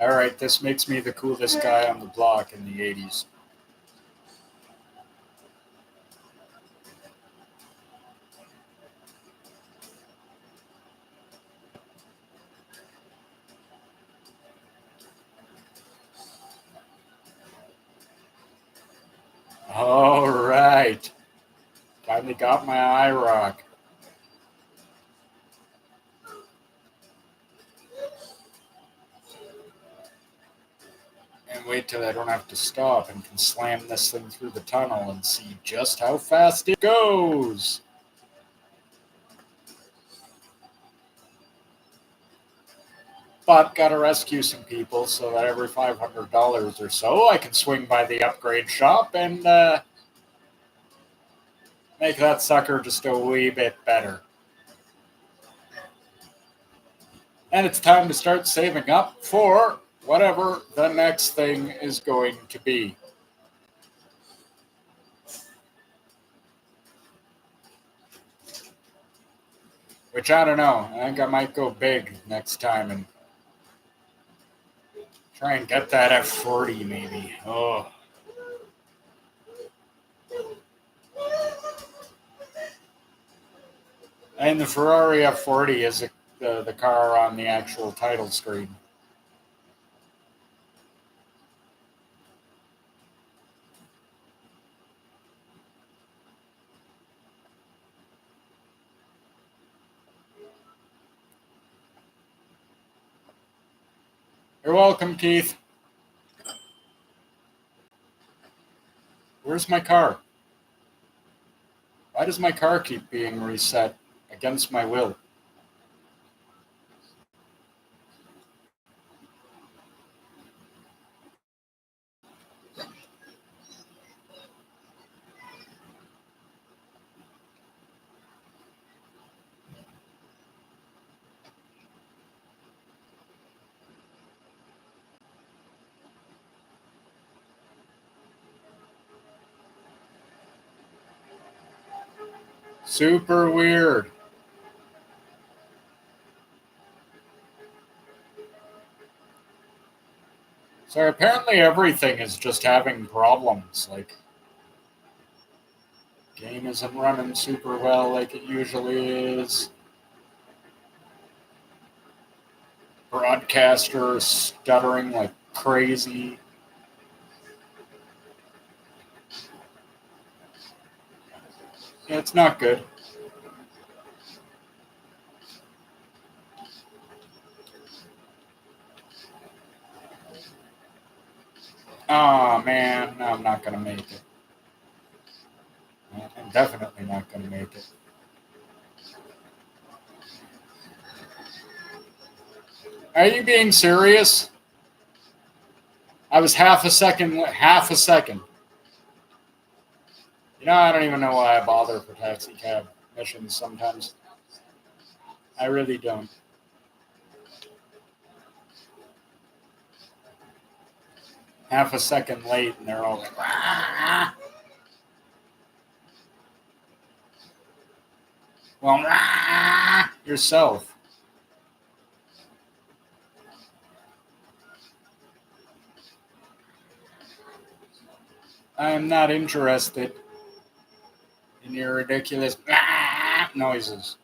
All right, this makes me the coolest guy on the block in the 80s. All right. Finally got my I-Roc. And wait till I don't have to stop and can slam this thing through the tunnel and see just how fast it goes. But gotta rescue some people so that every $500 or so I can swing by the upgrade shop and make that sucker just a wee bit better. And it's time to start saving up for whatever the next thing is going to be. Which I don't know. I think I might go big next time and try and get that F40 maybe. Oh. And the Ferrari F40 is the car on the actual title screen. You're welcome, Keith. Where's my car? Why does my car keep being reset against my will? Super weird. So apparently everything is just having problems. Like, game isn't running super well like it usually is. broadcaster stuttering like crazy. Yeah, it's not good. Oh, man, I'm not going to make it. I'm definitely not going to make it. Are you being serious? I was half a second. You know, I don't even know why I bother for taxi cab missions sometimes. I really don't. Half a second late, and they're all like, ah. Well, ah, yourself. I'm not interested in your ridiculous ah noises.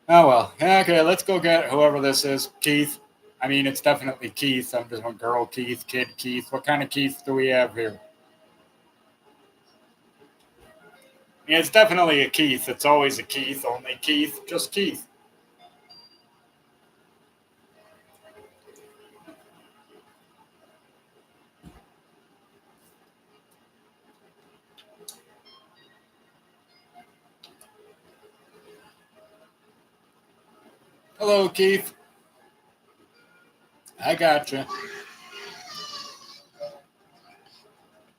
Oh, well. Okay, let's go get whoever this is. Keith. I mean, it's definitely Keith. I'm just one girl Keith, kid Keith. What kind of Keith do we have here? Yeah, it's definitely a Keith. It's always a Keith, only Keith, just Keith. Hello, Keith. I gotcha.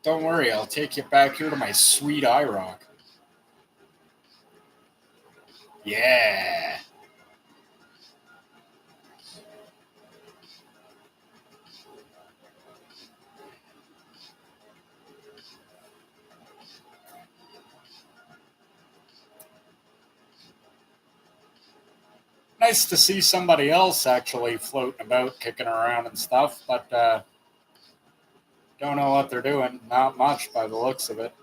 Don't worry, I'll take you back here to my sweet I-Roc. Yeah. Nice to see somebody else actually floating about, kicking around and stuff, but don't know what they're doing. Not much by the looks of it.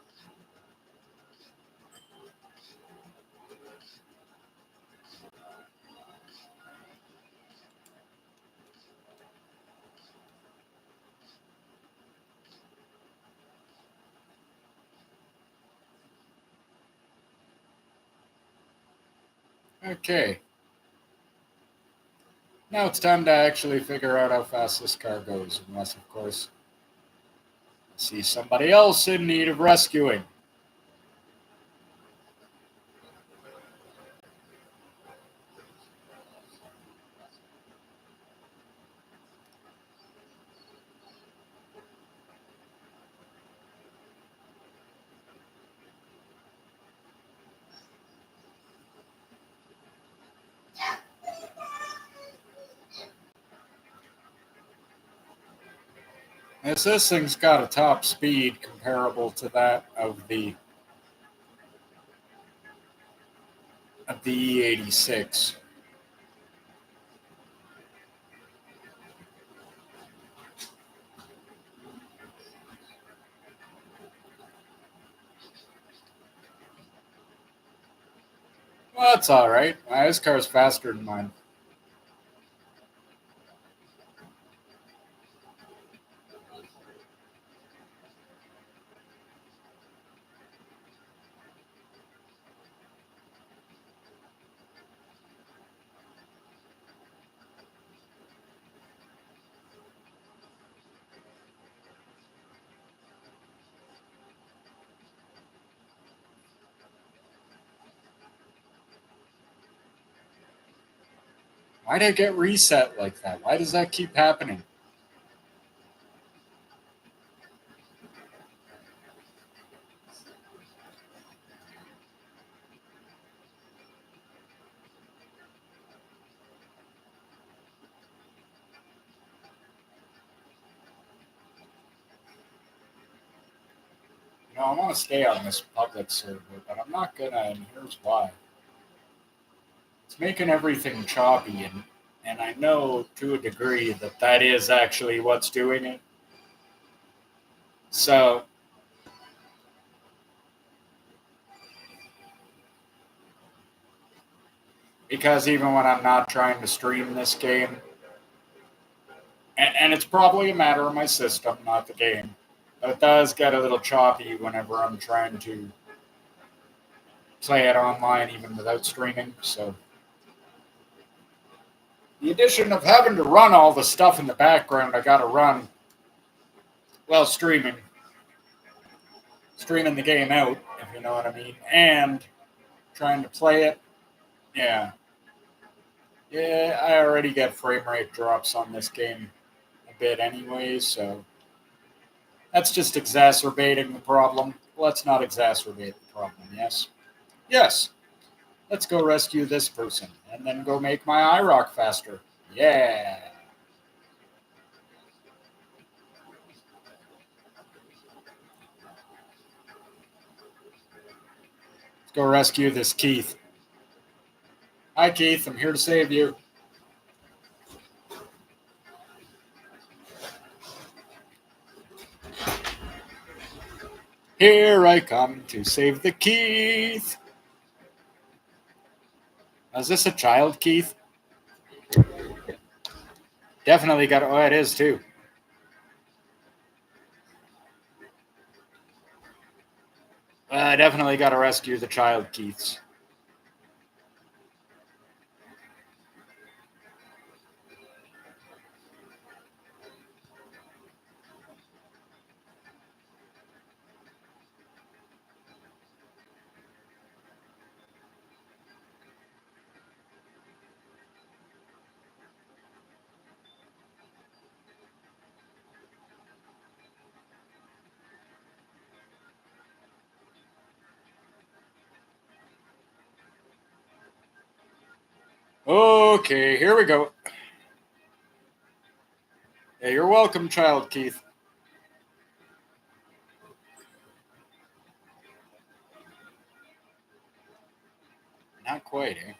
Okay. Now it's time to actually figure out how fast this car goes, unless, of course, I see somebody else in need of rescuing. As this thing's got a top speed comparable to that of the E86. Well, that's all right. This car's faster than mine. Why'd I get reset like that? Why does that keep happening? You know, I want to stay on this public server, but I'm not gonna, and here's why. It's making everything choppy, and I know to a degree that that is actually what's doing it. So Because even when I'm not trying to stream this game, and it's probably a matter of my system, not the game, but it does get a little choppy whenever I'm trying to play it online even without streaming. So the addition of having to run all the stuff in the background I gotta run while streaming the game out, if you know what I mean, and trying to play it, yeah. Yeah, I already get frame rate drops on this game a bit anyway, so that's just exacerbating the problem. Let's not exacerbate the problem, yes? Yes. Let's go rescue this person and then go make my I-Roc faster. Yeah. Let's go rescue this Keith. Hi, Keith. I'm here to save you. Here I come to save the Keith. Is this a child, Keith? Definitely got. Oh, it is too. I definitely got to rescue the child Keiths. Okay, here we go. Yeah, you're welcome, child Keith. Not quite, eh?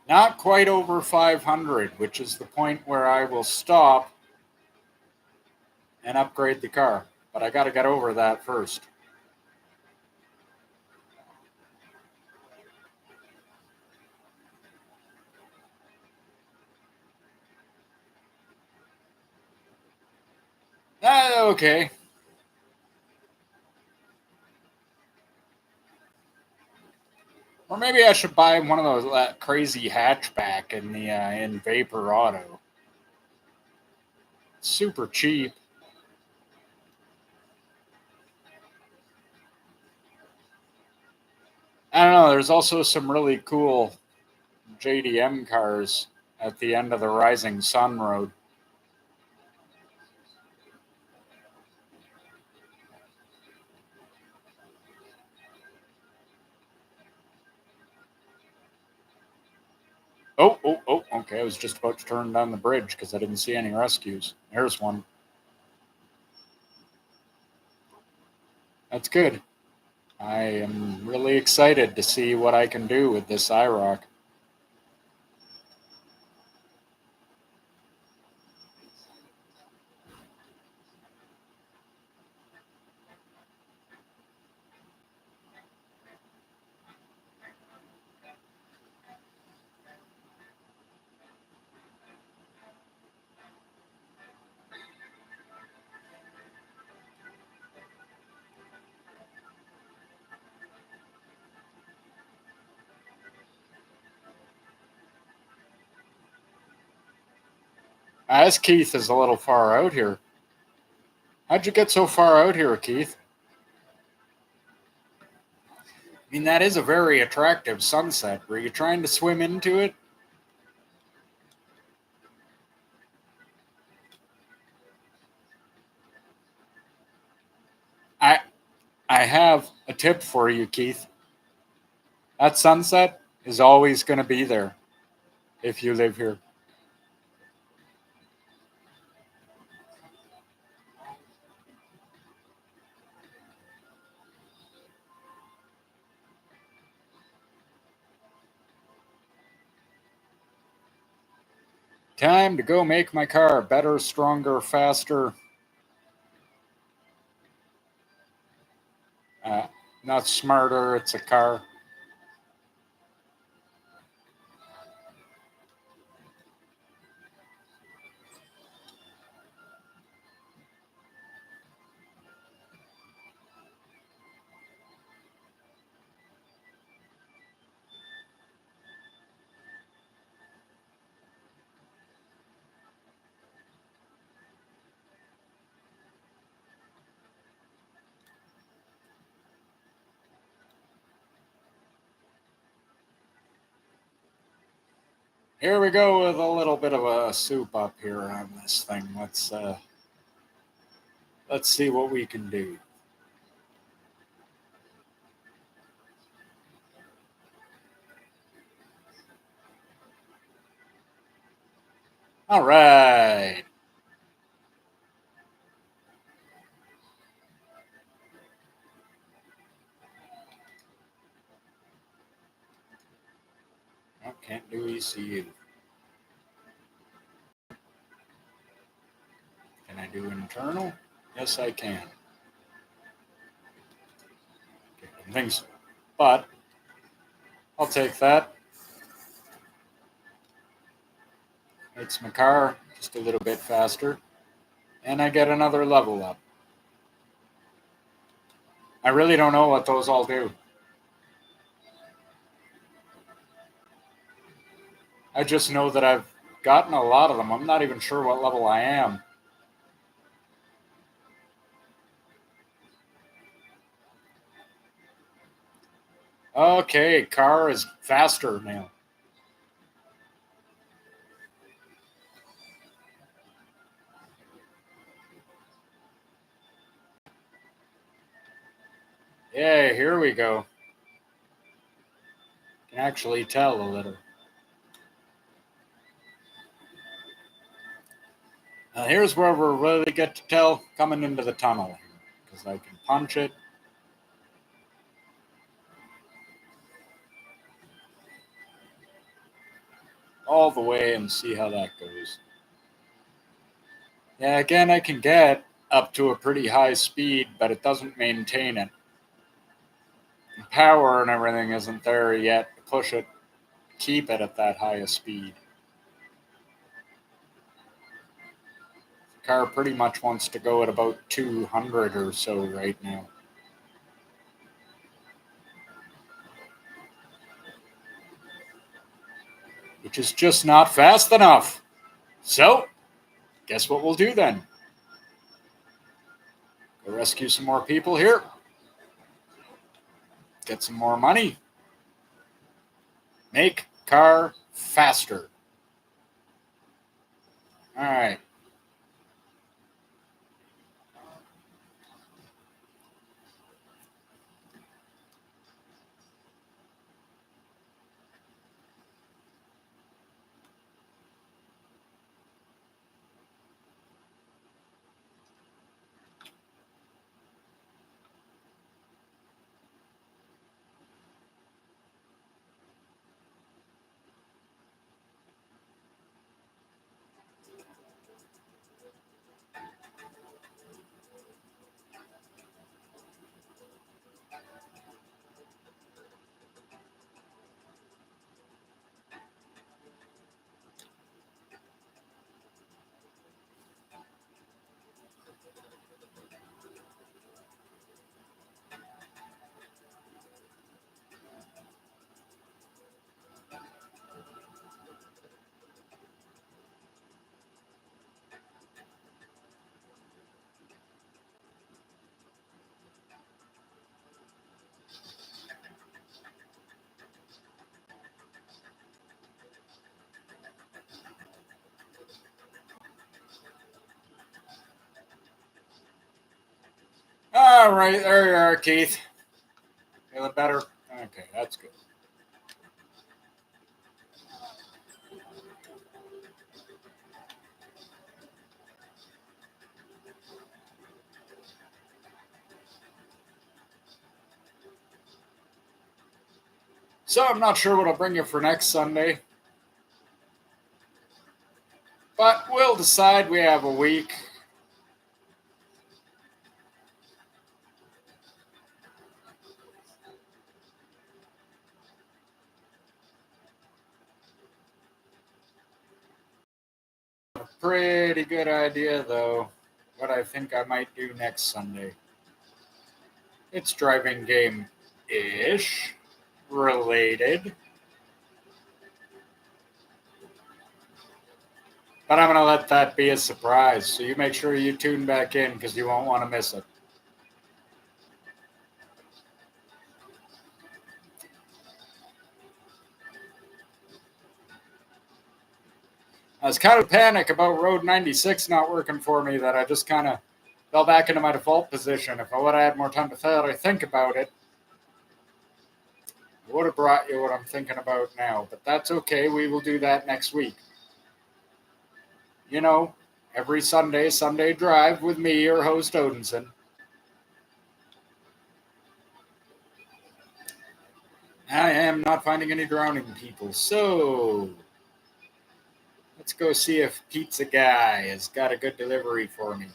Not quite over 500, which is the point where I will stop and upgrade the car. But I got to get over that first. Okay. Or maybe I should buy one of those crazy hatchback in the in Vapor Auto. Super cheap. I don't know. There's also some really cool JDM cars at the end of the Rising Sun Road. Oh, okay. I was just about to turn down the bridge because I didn't see any rescues. There's one. That's good. I am really excited to see what I can do with this I-Roc. As Keith is a little far out here. How'd you get so far out here, Keith? I mean, that is a very attractive sunset. Were you trying to swim into it? I I have a tip for you, Keith. That sunset is always going to be there if you live here. Time to go make my car better, stronger, faster. Not smarter, it's a car. Here we go with a little bit of a soup up here on this thing. Let's see what we can do. All right. I can't do ECU. Can I do internal? Yes, I can. Okay, things, but I'll take that. Makes my car just a little bit faster, and I get another level up. I really don't know what those all do. I just know that I've gotten a lot of them. I'm not even sure what level I am. Okay, car is faster now. Yeah, here we go. Can actually tell a little. Now here's where we really get to tell coming into the tunnel, because I can punch it. All the way and see how that goes. Yeah, again, I can get up to a pretty high speed, but it doesn't maintain it. The power and everything isn't there yet to push it, keep it at that highest speed. The car pretty much wants to go at about 200 or so right now. Which is just not fast enough. So, guess what we'll do then? Go rescue some more people here. Get some more money. Make car faster. All right. All right, there you are, Keith. Feeling better? Okay, that's good. So I'm not sure what I'll bring you for next Sunday. But we'll decide. We have a week. pretty good idea, though, what I think I might do next Sunday. It's driving game-ish related. But I'm going to let that be a surprise, so you make sure you tune back in because you won't want to miss it. I was kind of panic about Road 96 not working for me that I just kind of fell back into my default position. If I would have had more time to thoroughly think about it, I would have brought you what I'm thinking about now. But that's okay. We will do that next week. You know, every Sunday Drive with me, your host, Odinsen. I am not finding any drowning people, so let's go see if Pizza Guy has got a good delivery for me.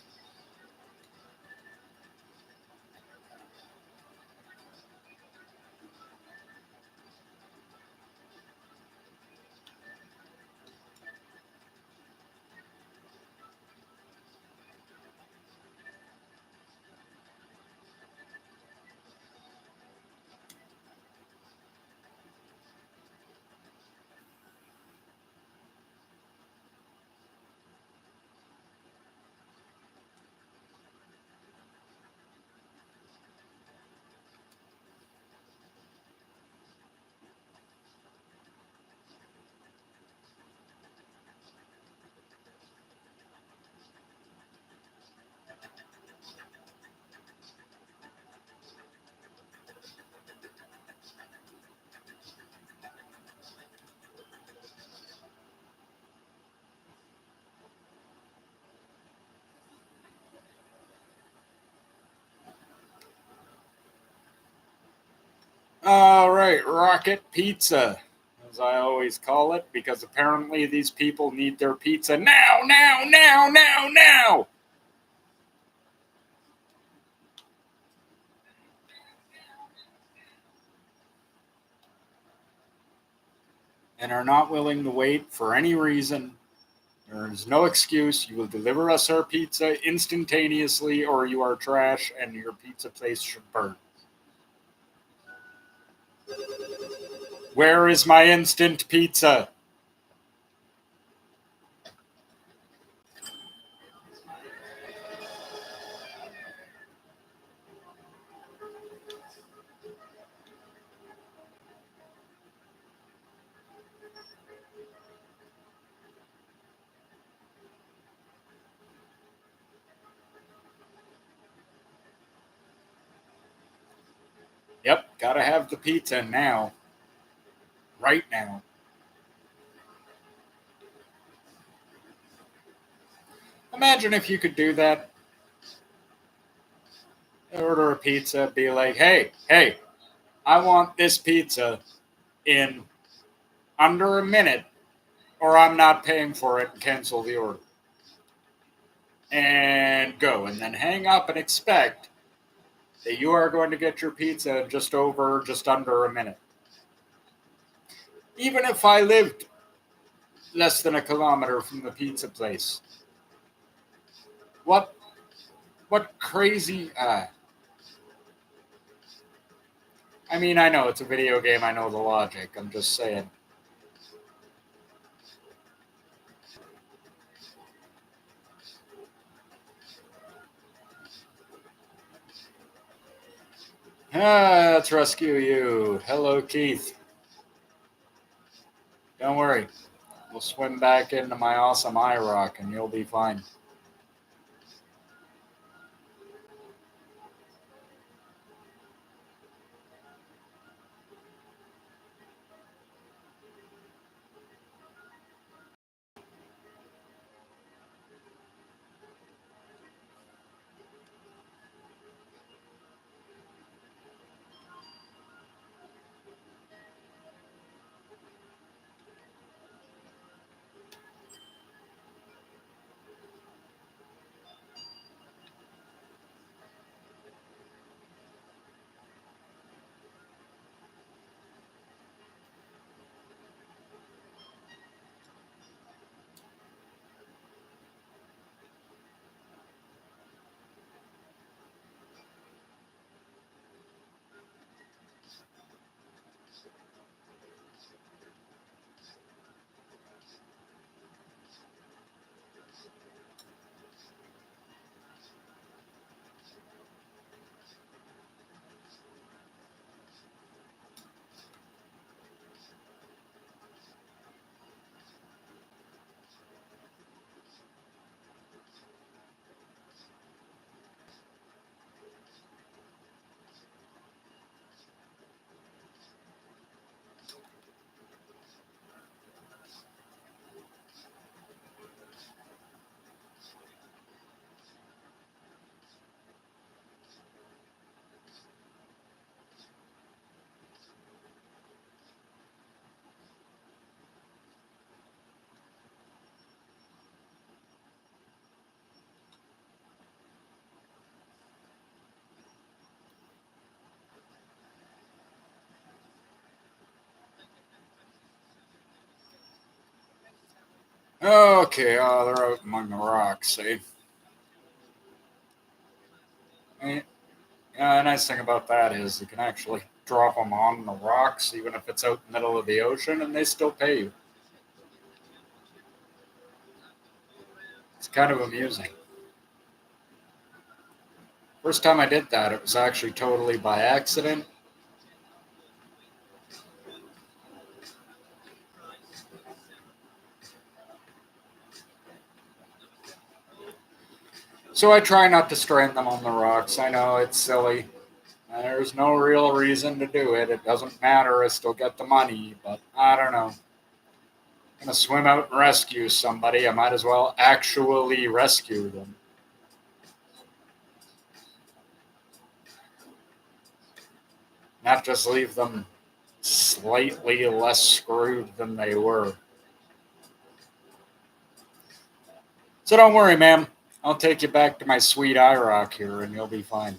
All right, Rocket Pizza, as I always call it, because apparently these people need their pizza now, now, now, now, now. And are not willing to wait for any reason. There is no excuse. You will deliver us our pizza instantaneously, or you are trash and your pizza place should burn. Where is my instant pizza? Yep, gotta have the pizza now. Right now. Imagine if you could do that. Order a pizza, be like, hey, I want this pizza in under a minute, or I'm not paying for it and cancel the order. And go. And then hang up and expect that you are going to get your pizza in just under a minute. Even if I lived less than a kilometer from the pizza place. What crazy... I mean, I know it's a video game. I know the logic. I'm just saying. Let's rescue you. Hello, Keith. Don't worry. We'll swim back into my awesome I-Roc and you'll be fine. Okay, they're out among the rocks, eh? Eh, the nice thing about that is you can actually drop them on the rocks, even if it's out in the middle of the ocean, and they still pay you. It's kind of amusing. First time I did that, it was actually totally by accident. So I try not to strand them on the rocks. I know it's silly. There's no real reason to do it. It doesn't matter. I still get the money, but I don't know. I'm going to swim out and rescue somebody. I might as well actually rescue them. Not just leave them slightly less screwed than they were. So don't worry, ma'am. I'll take you back to my sweet I-Roc here, and you'll be fine.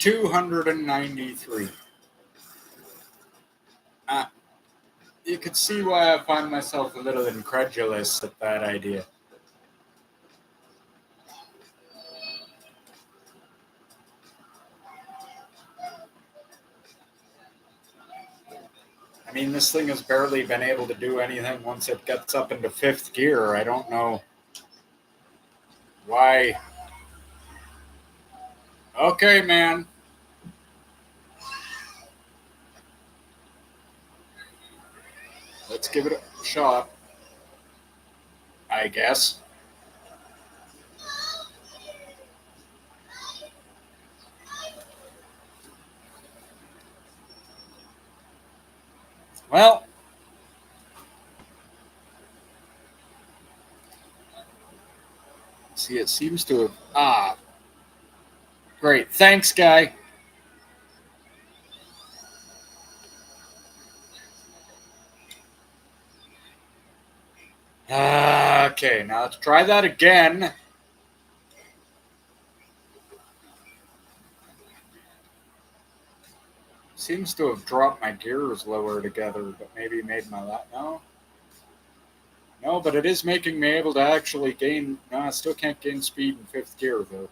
$293. Uh, you could see why I find myself a little incredulous at that idea. I mean, this thing has barely been able to do anything once it gets up into fifth gear. I don't know why. Okay, man. Let's give it a shot, I guess. Well, see, it seems to have. Great. Thanks, guy. Okay, now let's try that again. Seems to have dropped my gears lower together, but maybe made my lap. No. No, but it is making me able to actually gain. No, I still can't gain speed in fifth gear, though.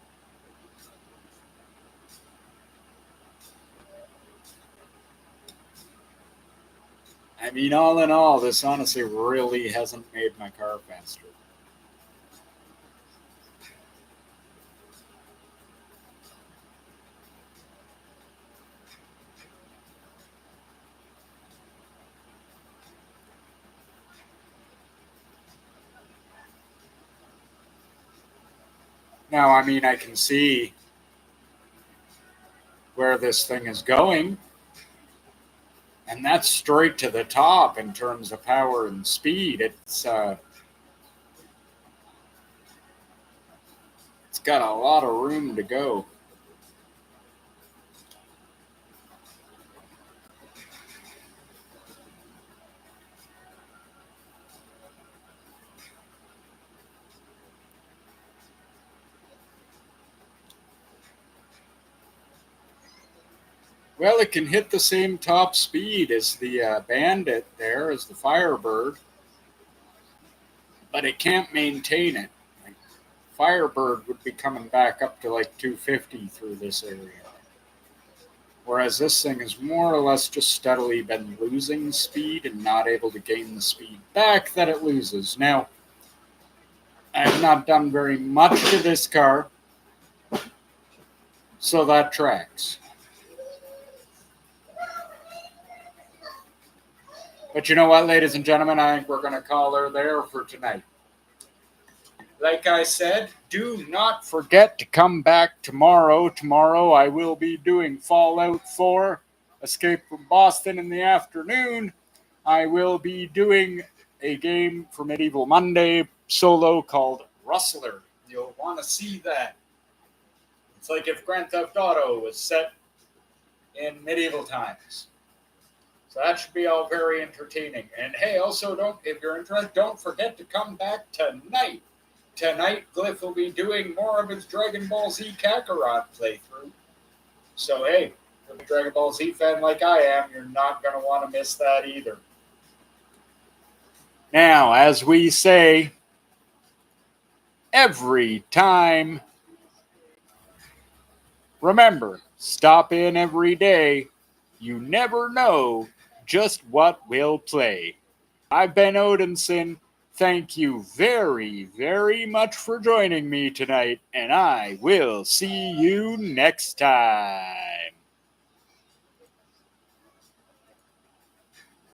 I mean, all in all, this honestly really hasn't made my car faster. Now, I mean, I can see where this thing is going. And that's straight to the top in terms of power and speed. It's got a lot of room to go. Well, it can hit the same top speed as the Bandit there, as the Firebird, but it can't maintain it. Like, Firebird would be coming back up to like 250 through this area. Whereas this thing has more or less just steadily been losing speed and not able to gain the speed back that it loses. Now, I have not done very much to this car, so that tracks. But you know what, ladies and gentlemen, I think we're going to call her there for tonight. Like I said, do not forget to come back tomorrow. Tomorrow I will be doing Fallout 4, Escape from Boston in the afternoon. I will be doing a game for Medieval Monday solo called Rustler. You'll want to see that. It's like if Grand Theft Auto was set in medieval times. So that should be all very entertaining. And hey, also if you're interested, don't forget to come back tonight. Tonight, Glyph will be doing more of his Dragon Ball Z Kakarot playthrough. So hey, if you're a Dragon Ball Z fan like I am, you're not going to want to miss that either. Now, as we say every time, remember, stop in every day. You never know just what will play. I've been Odinsen. Thank you very, very much for joining me tonight, and I will see you next time.